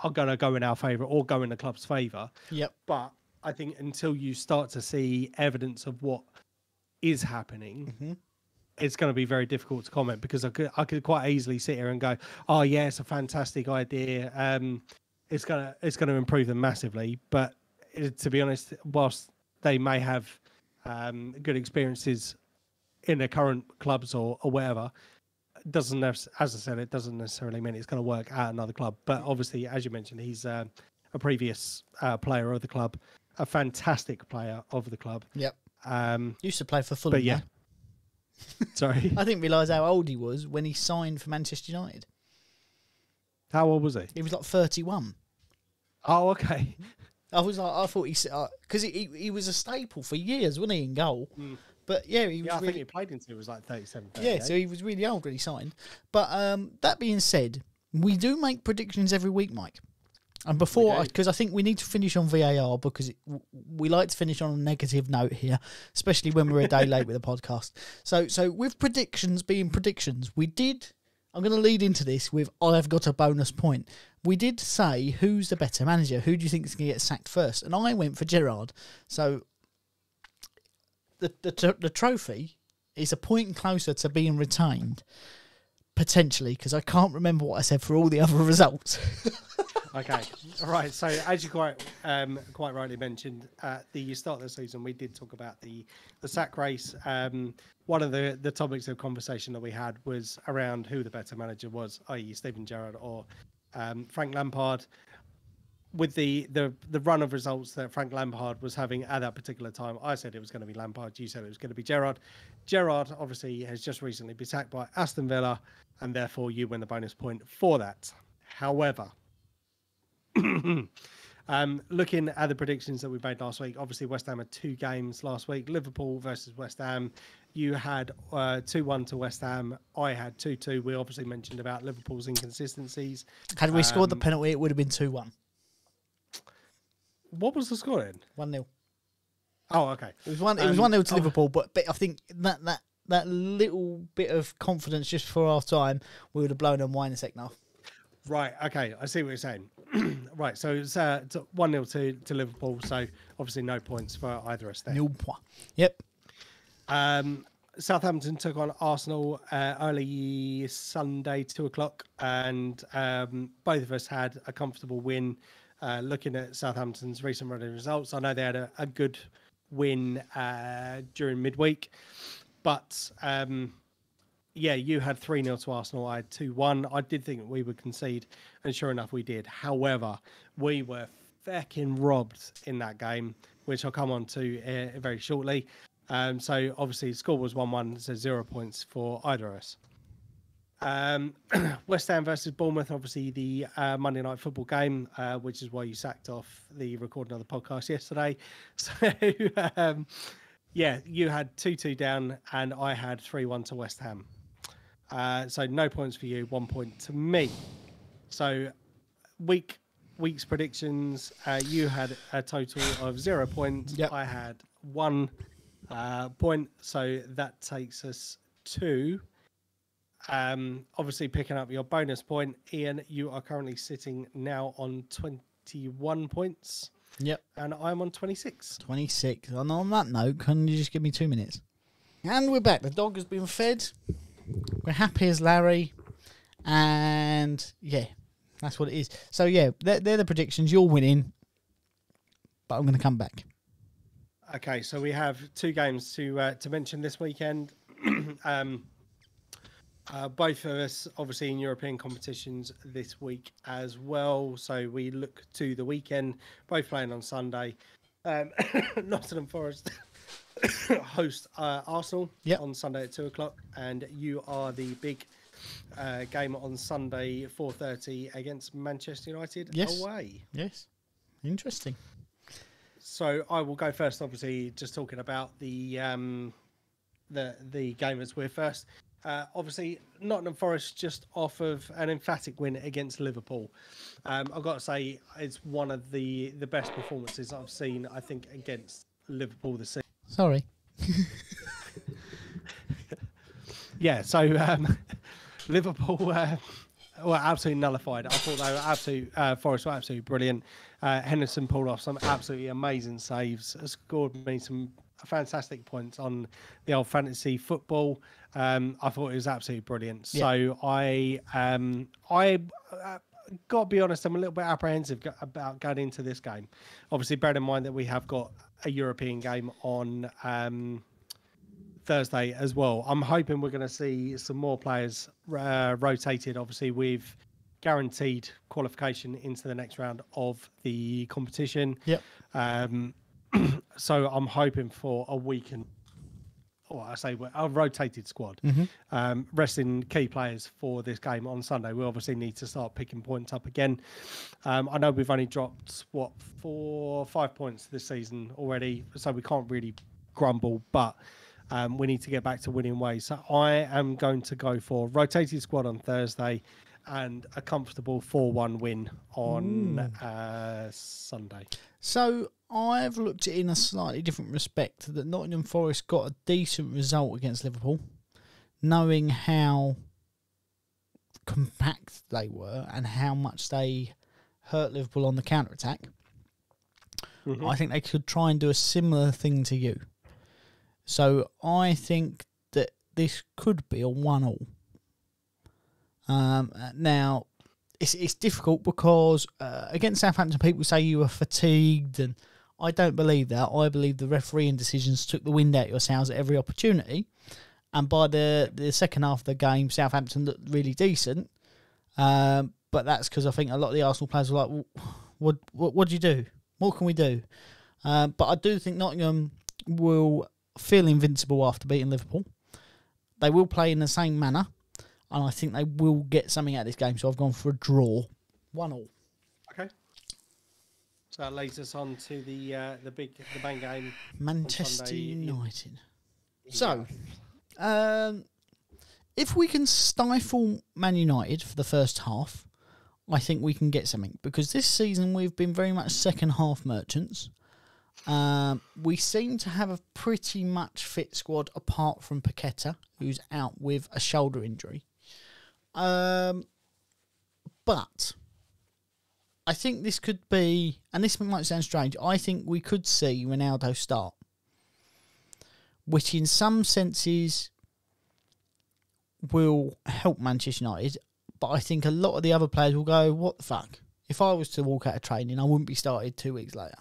are going to go in our favour or go in the club's favour. Yep. But I think until you start to see evidence of what is happening, mm-hmm. it's going to be very difficult to comment, because I could quite easily sit here and go, oh yeah, it's a fantastic idea. It's gonna improve them massively. But to be honest, whilst they may have good experiences in their current clubs or whatever, as I said, it doesn't necessarily mean it's going to work at another club. But obviously, as you mentioned, he's a previous player of the club, a fantastic player of the club. Yep. Used to play for Fulham. But yeah. Sorry. I didn't realise how old he was when he signed for Manchester United. How old was he? He was like 31. Oh, okay. I thought because he was a staple for years, wasn't he, in goal? Mm. But yeah, I think he played until he was like 37. Yeah, so he was really old when he signed. But that being said, we do make predictions every week, Mike. And before, because I think we need to finish on VAR, because we like to finish on a negative note here, especially when we're a day late with the podcast. So with predictions being predictions, I'm going to lead into this with I've got a bonus point. We did say who's the better manager, who do you think is going to get sacked first? And I went for Gerrard. So the trophy is a point closer to being retained, potentially, because I can't remember what I said for all the other results. Okay, all right. So as you quite rightly mentioned, at the start of the season, we did talk about the sack race. One of the topics of conversation that we had was around who the better manager was, i.e. Steven Gerrard or Frank Lampard. With the run of results that Frank Lampard was having at that particular time, I said it was going to be Lampard. You said it was going to be Gerrard. Gerrard obviously has just recently been sacked by Aston Villa, and therefore you win the bonus point for that. However, looking at the predictions that we made last week, obviously West Ham had 2 games last week. Liverpool versus West Ham. You had 2-1 to West Ham. I had 2-2. We obviously mentioned about Liverpool's inconsistencies. Had we scored the penalty, it would have been 2-1. What was the score then? 1-0. Oh, okay. It was 1-0 to Liverpool, but I think that little bit of confidence just before half time, we would have blown them wine in the second half. Right, okay, I see what you're saying. Right, so it's 1-0 to Liverpool, so obviously no points for either of us there. 0 points. Yep. Southampton took on Arsenal early Sunday, 2:00, and both of us had a comfortable win. Looking at Southampton's recent run of results, I know they had a good win during midweek, but yeah, you had 3-0 to Arsenal. I had 2-1. I did think we would concede, and sure enough, we did. However, we were fucking robbed in that game, which I'll come on to very shortly. So obviously, the score was 1-1, so 0 points for either of us. West Ham versus Bournemouth, obviously the Monday night football game, which is why you sacked off the recording of the podcast yesterday. So yeah, you had 2-2 down, and I had 3-1 to West Ham. So no points for you, 1 point to me. So week's predictions, you had a total of 0 points. Yep. I had 1 point, so that takes us to obviously picking up your bonus point. Ian, you are currently sitting now on 21 points. Yep. And I'm on 26. 26. And on that note, can you just give me 2 minutes? And we're back. The dog has been fed. We're happy as Larry. And yeah, that's what it is. So yeah, they're the predictions. You're winning. But I'm going to come back. Okay, so we have 2 games to mention this weekend. Both of us obviously in European competitions this week as well. So we look to the weekend, both playing on Sunday. Nottingham Forest host Arsenal on Sunday at 2:00, and you are the big game on Sunday 4:30 against Manchester United away. Yes, interesting. So I will go first. Obviously, just talking about the game as we're first. Obviously, Nottingham Forest just off of an emphatic win against Liverpool. I've got to say, it's one of the best performances I've seen, I think, against Liverpool this season. Sorry. Yeah, so Liverpool were absolutely nullified. I thought they were Forest were absolutely brilliant. Henderson pulled off some absolutely amazing saves, scored me some fantastic points on the old fantasy football. I thought it was absolutely brilliant. Yeah. So I got to be honest, I'm a little bit apprehensive about going into this game. Obviously, bear in mind that we have got a European game on Thursday as well. I'm hoping we're going to see some more players rotated. Obviously, we've guaranteed qualification into the next round of the competition. Yep. So I'm hoping for a weakened, or I say a rotated squad, resting key players for this game on Sunday. We obviously need to start picking points up again. I know we've only dropped 4 or 5 points this season already, so we can't really grumble, but we need to get back to winning ways. So I am going to go for rotated squad on Thursday, and a comfortable 4-1 win on Sunday. So I've looked at it in a slightly different respect, that Nottingham Forest got a decent result against Liverpool, knowing how compact they were and how much they hurt Liverpool on the counter-attack. I think they could try and do a similar thing to you. So I think that this could be a 1-1. Now, it's difficult because against Southampton, people say you were fatigued, and I don't believe that. I believe the refereeing decisions took the wind out of your sails at every opportunity. And by the second half of the game, Southampton looked really decent. But that's because I think a lot of the Arsenal players were like, well, what do you do? What can we do? But I do think Nottingham will feel invincible after beating Liverpool. They will play in the same manner, and I think they will get something out of this game. So I've gone for a draw, 1-1. Okay. So that leads us on to the main game, Manchester United. So, if we can stifle Man United for the first half, I think we can get something, because this season we've been very much second half merchants. We seem to have a pretty much fit squad apart from Paqueta, who's out with a shoulder injury. But I think this could be, and this might sound strange, I think we could see Ronaldo start, which in some senses will help Manchester United, but I think a lot of the other players will go, what the fuck? If I was to walk out of training, I wouldn't be started 2 weeks later.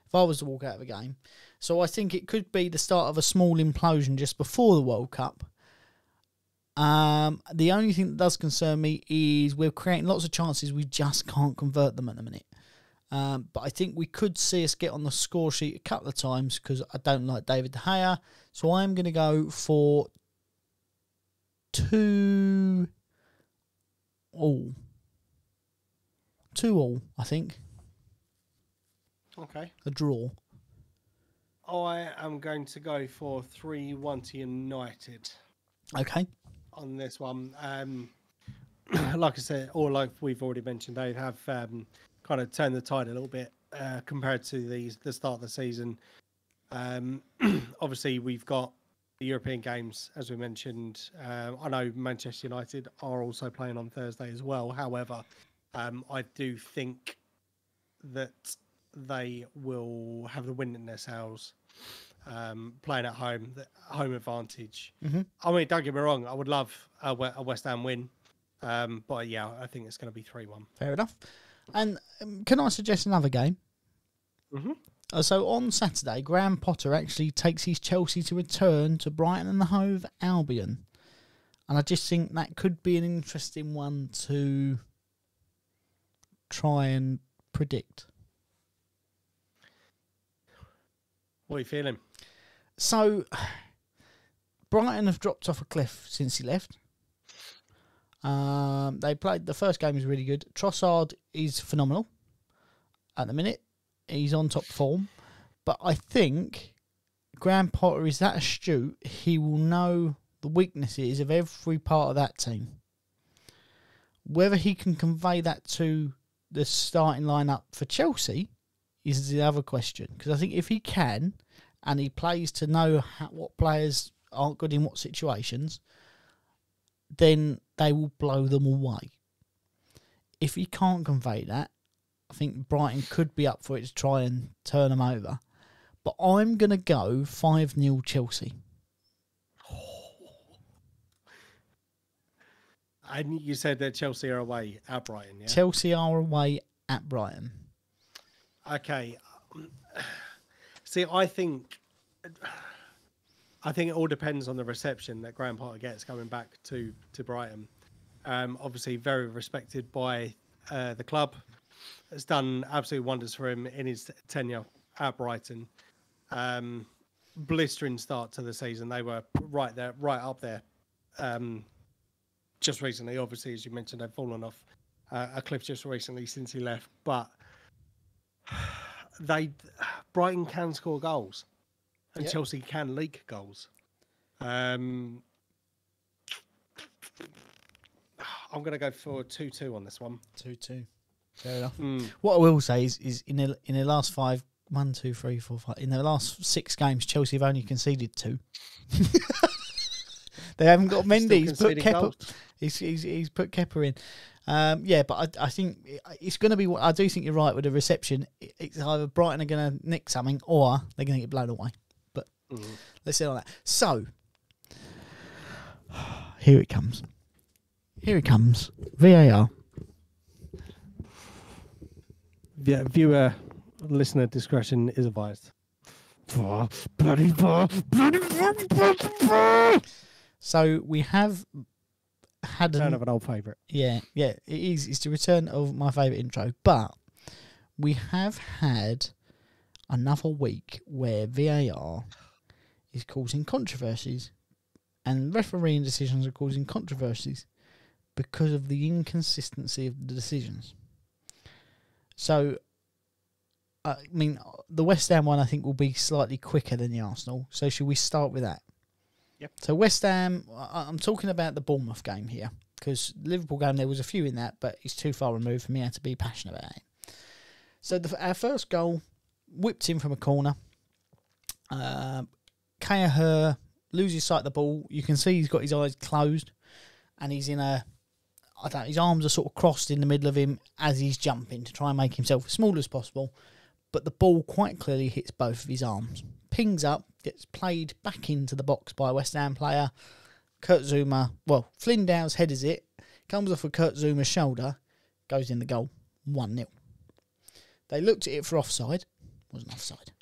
If I was to walk out of a game. So I think it could be the start of a small implosion just before the World Cup. The only thing that does concern me is we're creating lots of chances, we just can't convert them at the minute. But I think we could see us get on the score sheet a couple of times, because I don't like David De Gea. So I'm going to go for 2-2, I think. Okay. A draw. I am going to go for 3-1 to United. Okay. On this one. Like I said, or like we've already mentioned, they have kind of turned the tide a little bit compared to the start of the season. Obviously, we've got the European games, as we mentioned. I know Manchester United are also playing on Thursday as well. However, I do think that they will have the wind in their sails, playing at home, the home advantage. Mm-hmm. I mean, don't get me wrong, I would love a West Ham win. But yeah, I think it's going to be 3-1. Fair enough. And can I suggest another game? Mm-hmm. So on Saturday, Graham Potter actually takes his Chelsea to return to Brighton and Hove Albion. And I just think that could be an interesting one to try and predict. What are you feeling? So, Brighton have dropped off a cliff since he left. They played, the first game was really good. Trossard is phenomenal at the minute. He's on top form. But I think Graham Potter is that astute, he will know the weaknesses of every part of that team. Whether he can convey that to the starting lineup for Chelsea is the other question. Because I think if he can, and he plays to know what players aren't good in what situations, then they will blow them away. If he can't convey that, I think Brighton could be up for it to try and turn them over. But I'm going to go 5-0 Chelsea. And you said that Chelsea are away at Brighton, yeah? Chelsea are away at Brighton. Okay. See, I think it all depends on the reception that Graham Potter gets coming back to Brighton. Obviously, very respected by the club. Has done absolute wonders for him in his tenure at Brighton. Blistering start to the season. They were right up there. Just recently, obviously, as you mentioned, they've fallen off a cliff just recently since he left. But Brighton can score goals, and yep. Chelsea can leak I I'm going to go for 2-2 on this one. 2-2. Fair enough. What I will say is in the last 5, 1, 2, 3, 4, 5, in the last 6 games, Chelsea have only conceded 2. They haven't got Mendy. He's put Kepa. He's put Kepa in. Yeah, but I think it's going to be. I do think you're right with the reception. It's either Brighton are going to nick something or they're going to get blown away. But let's see on that. So here it comes. Here it comes. VAR. Yeah, viewer, listener discretion is advised. So we have had return of an old favourite. Yeah, it is. It's the return of my favourite intro. But we have had another week where VAR is causing controversies and refereeing decisions are causing controversies because of the inconsistency of the decisions. So, I mean, the West Ham one I think will be slightly quicker than the Arsenal. So should we start with that? Yep. So West Ham, I'm talking about the Bournemouth game here because Liverpool game there was a few in that, but it's too far removed for me to be passionate about it. So our first goal whipped in from a corner. Kelleher loses sight of the ball. You can see he's got his eyes closed, and he's in a. I don't know, his arms are sort of crossed in the middle of him as he's jumping to try and make himself as small as possible. But the ball quite clearly hits both of his arms. Pings up, gets played back into the box by a West Ham player. Kurt Zouma, Flynn Dow's headers it, comes off of Kurt Zouma's shoulder, goes in the goal, 1-0. They looked at it for offside. Wasn't offside.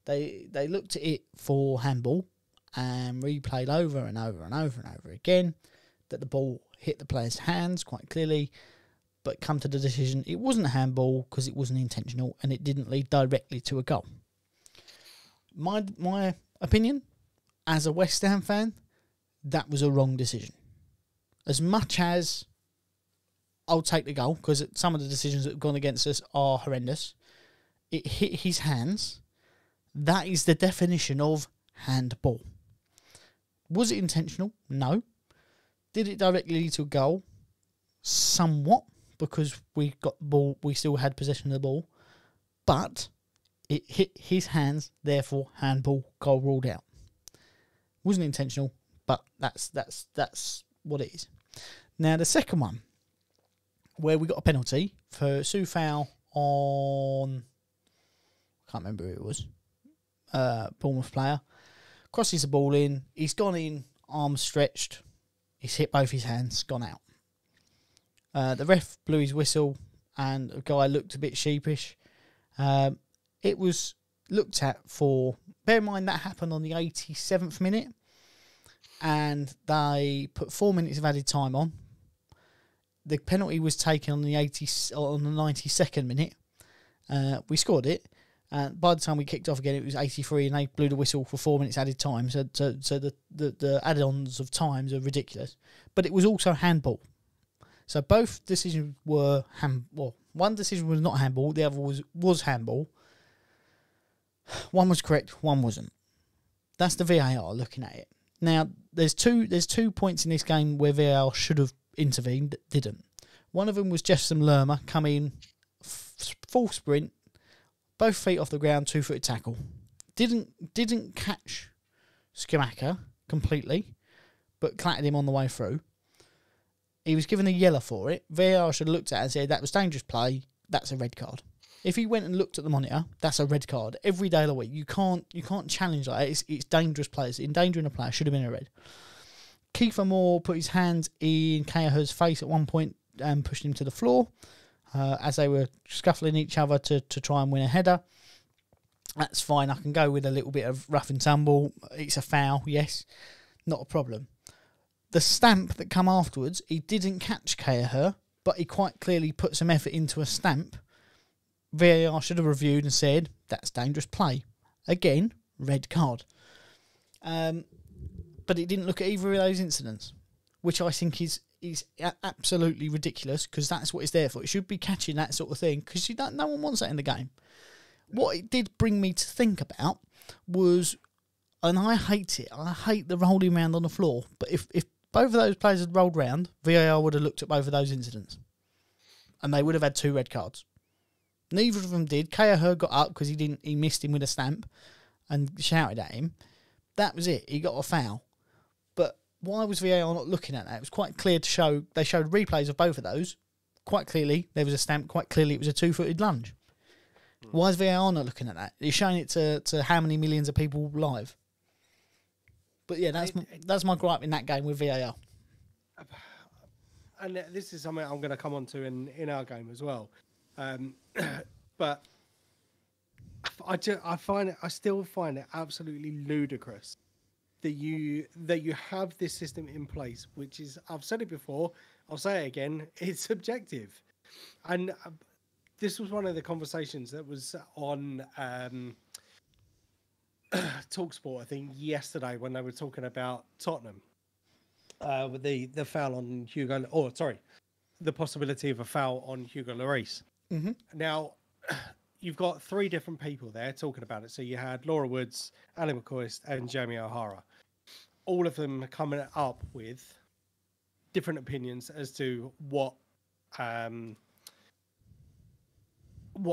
They looked at it for handball and replayed over and over and over and over again that the ball hit the player's hands quite clearly, but come to the decision it wasn't a handball because it wasn't intentional and it didn't lead directly to a goal. My opinion, as a West Ham fan, that was a wrong decision. As much as I'll take the goal, because some of the decisions that have gone against us are horrendous, it hit his hands. That is the definition of handball. Was it intentional? No. Did it directly lead to a goal? Somewhat, because we got the ball, we still had possession of the ball. But it hit his hands, therefore handball, goal ruled out. Wasn't intentional, but that's what it is. Now the second one, where we got a penalty for Soufal on, I can't remember who it was, Bournemouth player, crosses the ball in, he's gone in, arms stretched, he's hit both his hands, gone out. The ref blew his whistle and the guy looked a bit sheepish. It was looked at for, bear in mind that happened on the 87th minute and they put 4 minutes of added time on. The penalty was taken on the 92nd minute. We scored it. And by the time we kicked off again, it was 83 and they blew the whistle for 4 minutes added time. So the add-ons of times are ridiculous. But it was also handball. So both decisions were one decision was not handball, the other was handball. One was correct, one wasn't. That's the VAR looking at it. Now, there's two points in this game where VAR should have intervened, didn't. One of them was Jefferson Lerma come in, full sprint, both feet off the ground, 2-footed tackle. Didn't catch Skamaka completely, but clattered him on the way through. He was given a yellow for it. VAR should have looked at it and said, that was dangerous play, that's a red card. If he went and looked at the monitor, that's a red card. Every day of the week, you can't challenge that. It's dangerous players. Endangering a player should have been a red. Kiefer Moore put his hands in Kelleher's face at one point and pushed him to the floor as they were scuffling each other to try and win a header. That's fine. I can go with a little bit of rough and tumble. It's a foul, yes. Not a problem. The stamp that come afterwards, he didn't catch Kelleher, but he quite clearly put some effort into a stamp. VAR should have reviewed and said, that's dangerous play. Again, red card. But it didn't look at either of those incidents, which I think is absolutely ridiculous because that's what it's there for. It should be catching that sort of thing because no one wants that in the game. What it did bring me to think about was, and I hate it, I hate the rolling around on the floor, but if both of those players had rolled round, VAR would have looked at both of those incidents. And they would have had 2 red cards. Neither of them did. Kelleher got up because he missed him with a stamp and shouted at him. That was it. He got a foul. But why was VAR not looking at that? It was quite clear to show. They showed replays of both of those. Quite clearly, there was a stamp. Quite clearly, it was a 2-footed lunge. Why is VAR not looking at that? He's showing it to how many millions of people live. But yeah, that's my gripe in that game with VAR. And this is something I'm going to come on to in our game as well. But I still find it absolutely ludicrous that you have this system in place, which is, I've said it before, I'll say it again, it's subjective. And this was one of the conversations that was on TalkSport, I think, yesterday when they were talking about Tottenham with the foul on the possibility of a foul on Hugo Lloris. Mm-hmm. Now, you've got 3 different people there talking about it. So you had Laura Woods, Ali McCoist, and Jamie O'Hara. All of them coming up with different opinions as to what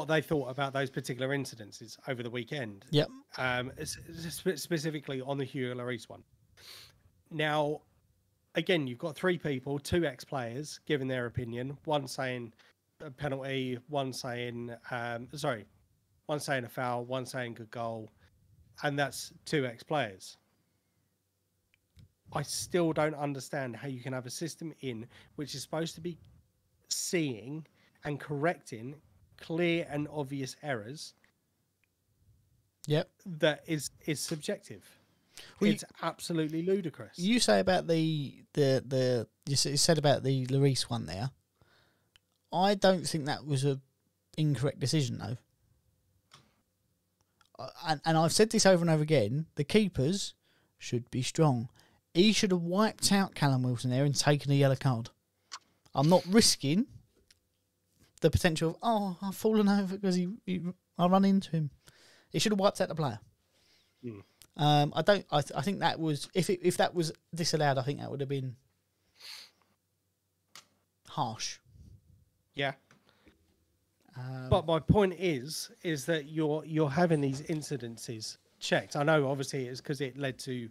they thought about those particular incidences over the weekend. Yep. Specifically on the Hugo Lloris one. Now, again, you've got 3 people, 2 ex-players giving their opinion. One saying a penalty, one saying a foul, one saying good goal, and that's 2 ex-players. I still don't understand how you can have a system in which is supposed to be seeing and correcting clear and obvious errors. Yep. That is subjective. Well, it's absolutely ludicrous. You say about you said about the Lloris one there. I don't think that was a incorrect decision though. And I've said this over and over again. The keepers should be strong. He should have wiped out Callum Wilson there and taken a yellow card. I'm not risking the potential of, I've fallen over because I run into him. He should have wiped out the player. I think that was if that was disallowed, I think that would have been harsh. Yeah. But my point is that you're having these incidences checked. I know obviously it's because it led to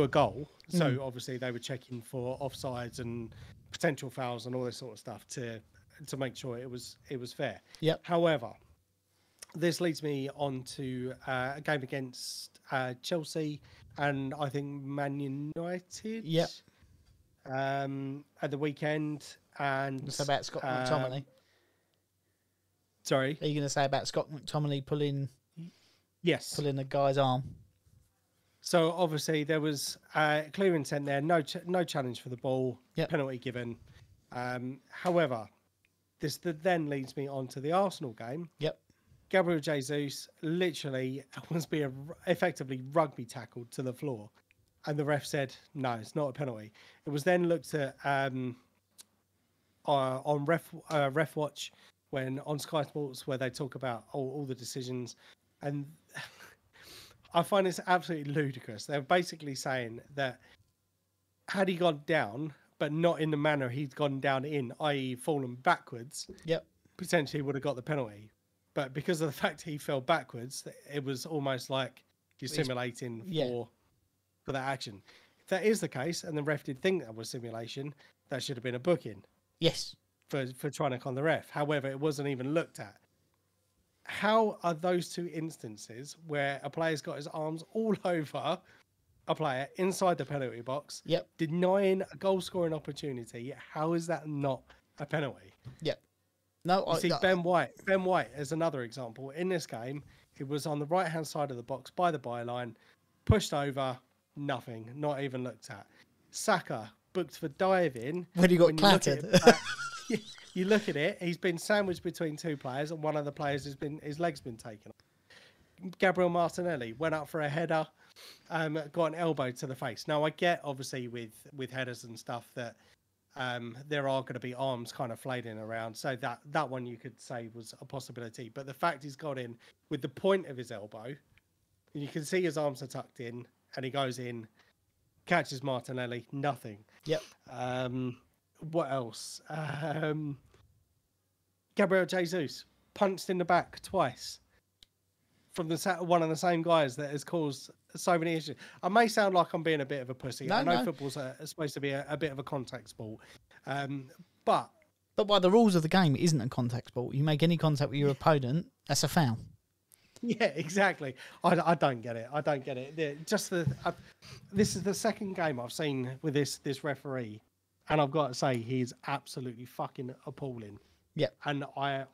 a goal. So obviously they were checking for offsides and potential fouls and all this sort of stuff to make sure it was fair. Yep. However, this leads me on to a game against Chelsea and I think Man United. Yep. At the weekend. And it's about Scott McTominay. Sorry? Are you going to say about Scott McTominay pulling the guy's arm? So obviously there was clear intent there, no challenge for the ball, penalty given. However, this then leads me on to the Arsenal game. Yep. Gabriel Jesus literally was being effectively rugby tackled to the floor, and the ref said, no, it's not a penalty. It was then looked at on Ref Watch, when on Sky Sports, where they talk about all the decisions, and I find this absolutely ludicrous. They're basically saying that had he gone down, but not in the manner he'd gone down in, i.e. fallen backwards, potentially would have got the penalty. But because of the fact he fell backwards, it was almost like you're simulating for that action. If that is the case, and the ref did think that was simulation, that should have been a booking. Yes. For trying to con the ref. However, it wasn't even looked at. How are those 2 instances where a player's got his arms all over a player inside the penalty box, denying a goal scoring opportunity? How is that not a penalty? Yep. No, Ben White is another example. In this game, he was on the right hand side of the box by the byline, pushed over, nothing, not even looked at. Saka booked for diving. When he got clattered. You look at it, he's been sandwiched between 2 players, and one of the players his leg's been taken off. Gabriel Martinelli went up for a header, got an elbow to the face. Now I get obviously with headers and stuff that there are going to be arms kind of flailing around, so that one you could say was a possibility. But the fact he's got in with the point of his elbow, and you can see his arms are tucked in, and he goes in, catches Martinelli, nothing. Yep. What else? Gabriel Jesus punched in the back twice from one of the same guys that has caused so many issues. I may sound like I'm being a bit of a pussy. I know football's supposed to be a bit of a contact sport, but by the rules of the game, it isn't a contact sport. You make any contact with your opponent, that's a foul. Yeah, exactly. I don't get it. I don't get it. This is the second game I've seen with this referee, and I've got to say he's absolutely fucking appalling. Yeah. And I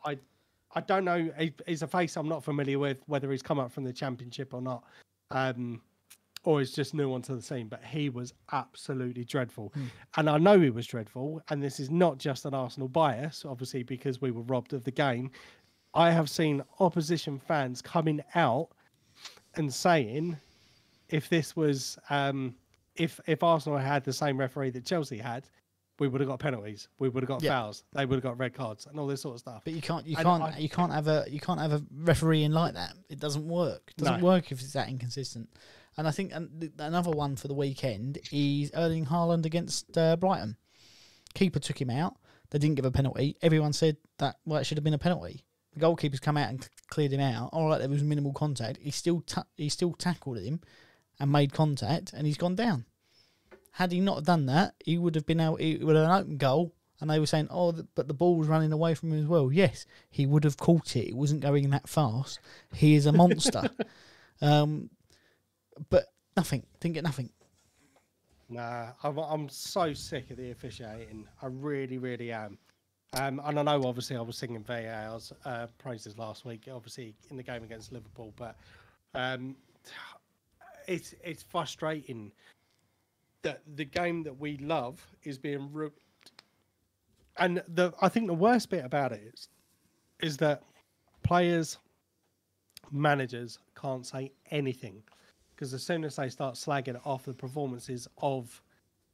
don't know. He's a face I'm not familiar with, whether he's come up from the Championship or not, or he's just new onto the scene. But he was absolutely dreadful, and I know he was dreadful. And this is not just an Arsenal bias, obviously, because we were robbed of the game. I have seen opposition fans coming out and saying, if this was, if Arsenal had the same referee that Chelsea had, we would have got penalties, we would have got fouls, they would have got red cards, and all this sort of stuff. But you can't have a refereeing like that. It doesn't work. It doesn't work if it's that inconsistent. And I think another one for the weekend is Erling Haaland against Brighton. Keeper took him out. They didn't give a penalty. Everyone said that it should have been a penalty. The goalkeeper's come out and cleared him out. All right, there was minimal contact. He still tackled him and made contact, and he's gone down. Had he not done that, he would have been out. It would have an open goal, and they were saying, but the ball was running away from him as well. Yes, he would have caught it. It wasn't going that fast. He is a monster. But nothing. Didn't get nothing. Nah, I'm so sick of the officiating. I really, really am. And I know, obviously, I was singing VAR's praises last week, obviously, in the game against Liverpool. But it's frustrating that the game that we love is being ruined. And I think the worst bit about it is that players, managers can't say anything. Because as soon as they start slagging off the performances of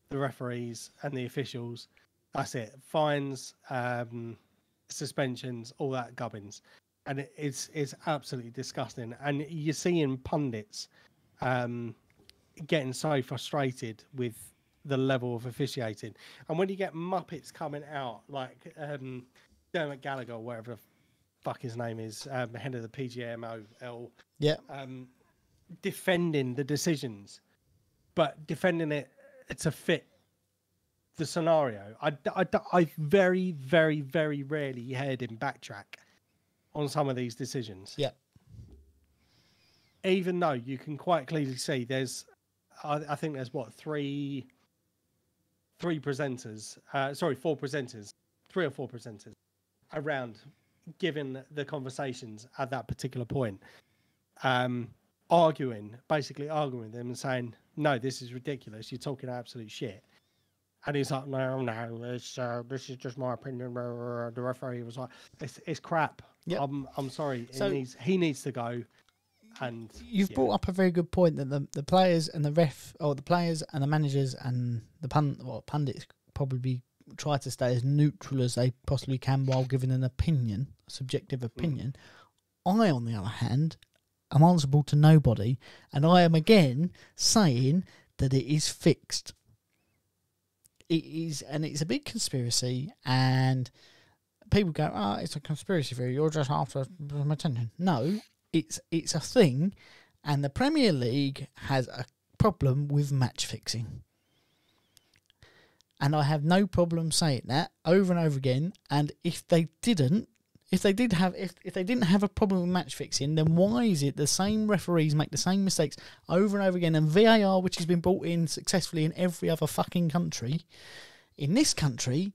the referees and the officials, that's it. Fines, suspensions, all that gubbins. And it's absolutely disgusting. And you're seeing pundits getting so frustrated with the level of officiating. And when you get Muppets coming out, like Dermot Gallagher, or whatever the fuck his name is, head of the PGMOL, defending the decisions, but defending it to fit the scenario. I very, very, very rarely heard him backtrack on some of these decisions. Yeah. Even though you can quite clearly see there's, I think there's four presenters, 3 or 4 presenters around giving the conversations at that particular point, basically arguing with them and saying, no, this is ridiculous. You're talking absolute shit. And he's like, no, this is just my opinion. The referee was like, it's crap. Yep. I'm sorry. So, he needs to go. And you've brought up a very good point that the players and the players and the managers and the pundits probably try to stay as neutral as they possibly can while giving an opinion, a subjective opinion. I, on the other hand, am answerable to nobody, and I am again saying that it is fixed. It is, and it's a big conspiracy, and people go, it's a conspiracy theory, you're just after some attention. No, it's a thing, and the Premier League has a problem with match fixing. And I have no problem saying that over and over again, and if they didn't have a problem with match fixing, then why is it the same referees make the same mistakes over and over again? And VAR, which has been brought in successfully in every other fucking country, in this country,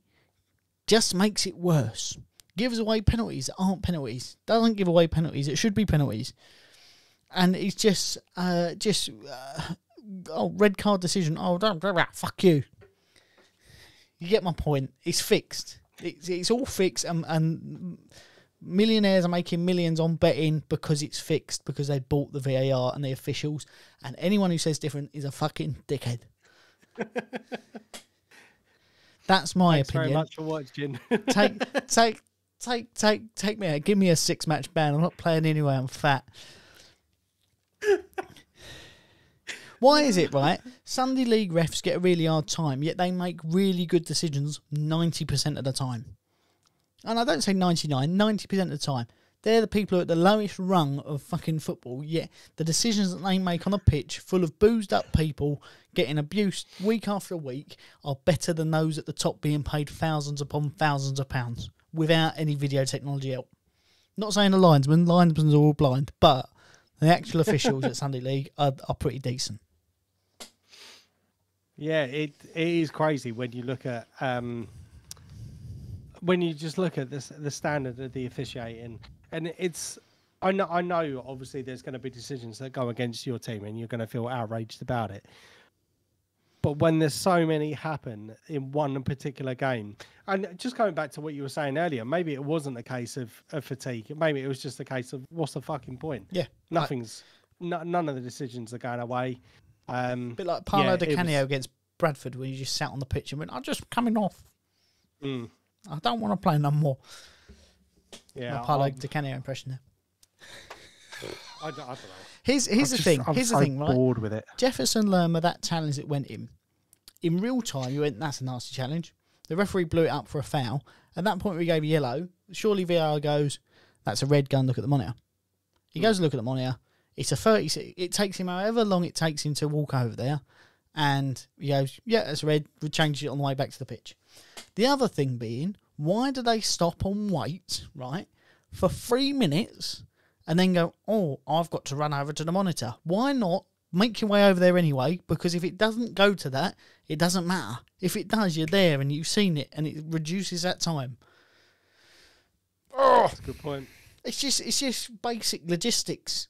just makes it worse. Gives away penalties that aren't penalties. Doesn't give away penalties. It should be penalties. And it's just red card decision. Oh, fuck you. You get my point. It's fixed. It's all fixed, and millionaires are making millions on betting because it's fixed, because they bought the VAR and the officials, and anyone who says different is a fucking dickhead. That's my opinion. Thanks very much for watching. Take me out. Give me a 6-match ban. I'm not playing anyway. I'm fat. Why is it, right? Sunday League refs get a really hard time, yet they make really good decisions 90% of the time. And I don't say 99, 90% of the time. They're the people who are at the lowest rung of fucking football, yet the decisions that they make on a pitch full of boozed up people getting abused week after week are better than those at the top being paid thousands upon thousands of pounds without any video technology help. Not saying the linesmen are all blind, but the actual officials at Sunday League are pretty decent. Yeah, it is crazy when you look at when you just look at the standard of the officiating, and I know obviously there's going to be decisions that go against your team, and you're going to feel outraged about it. But when there's so many happen in one particular game, and just going back to what you were saying earlier, maybe it wasn't a case of fatigue. Maybe it was just a case of what's the fucking point? Yeah, none of the decisions are going away. A bit like Paolo Di Canio against Bradford, where you just sat on the pitch and went, "I'm just coming off. I don't want to play no more." Yeah, my Paolo Di Canio impression there. I don't know. Here's the thing. Here's the thing, right? I'm bored with it. Jefferson Lerma, that challenge that went in real time, you went, that's a nasty challenge. The referee blew it up for a foul. At that point, we gave a yellow. Surely VAR goes, that's a red gun. Look at the monitor. He goes to look at the monitor. It's a 30. It takes him however long it takes him to walk over there, and he goes, yeah, that's red. We'll change it on the way back to the pitch. The other thing being, why do they stop and wait, right, for 3 minutes? And then go, oh, I've got to run over to the monitor. Why not make your way over there anyway? Because if it doesn't go to that, it doesn't matter. If it does, you're there and you've seen it, and it reduces that time. Oh, that's a good point. It's just basic logistics.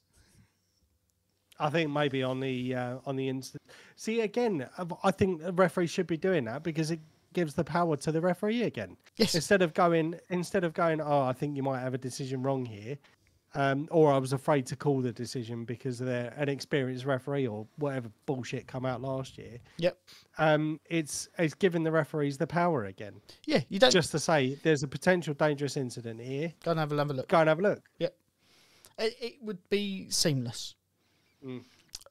I think maybe on the instant. See, again, I think the referee should be doing that because it gives the power to the referee again. Yes. Instead of going, oh, I think you might have a decision wrong here. Or I was afraid to call the decision because they're an experienced referee or whatever bullshit come out last year. Yep. It's giving the referees the power again. Yeah, you don't just to say there's a potential dangerous incident here. Go and have a look. Go and have a look. Yep. It would be seamless.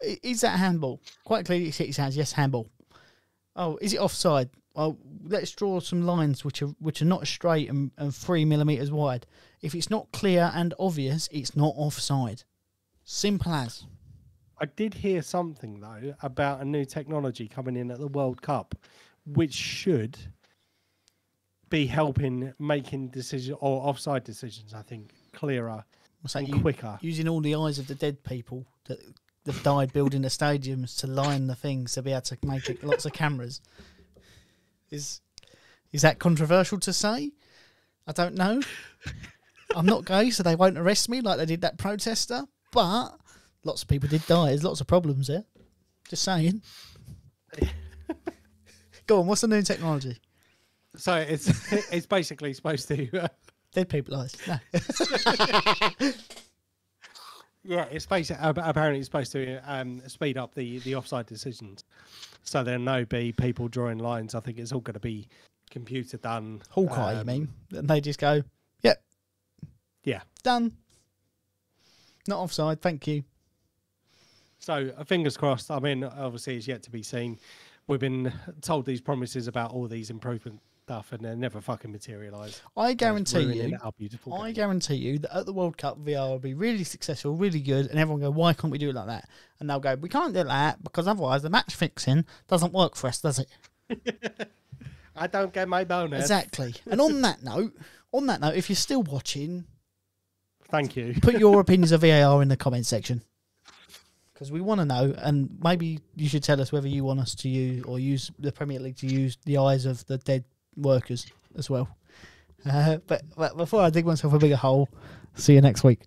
Is that handball? Quite clearly, it hit his hands. Yes, handball. Oh, is it offside? Well, let's draw some lines which are not straight and 3 millimeters wide. If it's not clear and obvious, it's not offside. Simple as. I did hear something though about a new technology coming in at the World Cup, which should be helping making decisions or offside decisions. I think clearer and quicker. Using all the eyes of the dead people that have died building the stadiums to line the things to be able to make it lots of cameras. Is that controversial to say? I don't know. I'm not gay, so they won't arrest me like they did that protester. But lots of people did die. There's lots of problems there. Just saying. Go on. What's the new technology? So it's basically supposed to dead people eyes. No. Yeah, it's basically apparently it's supposed to speed up the offside decisions. So there'll no be people drawing lines. I think it's all going to be computer done. Hawkeye, you mean? And they just go, yep. Yeah. Done. Not offside, thank you. So fingers crossed. I mean, obviously it's yet to be seen. We've been told these promises about all these improvement stuff and they never fucking materialise. I guarantee you that at the World Cup VR will be really successful, really good, and everyone go, why can't we do it like that? And they'll go, we can't do it like that because otherwise the match fixing doesn't work for us, does it? I don't get my bonus. Exactly. And on that note, if you're still watching, thank you. Put your opinions of VAR in the comment section. Because we want to know, and maybe you should tell us whether you want us to use the Premier League to use the eyes of the dead workers as well. But before I dig myself a bigger hole, see you next week.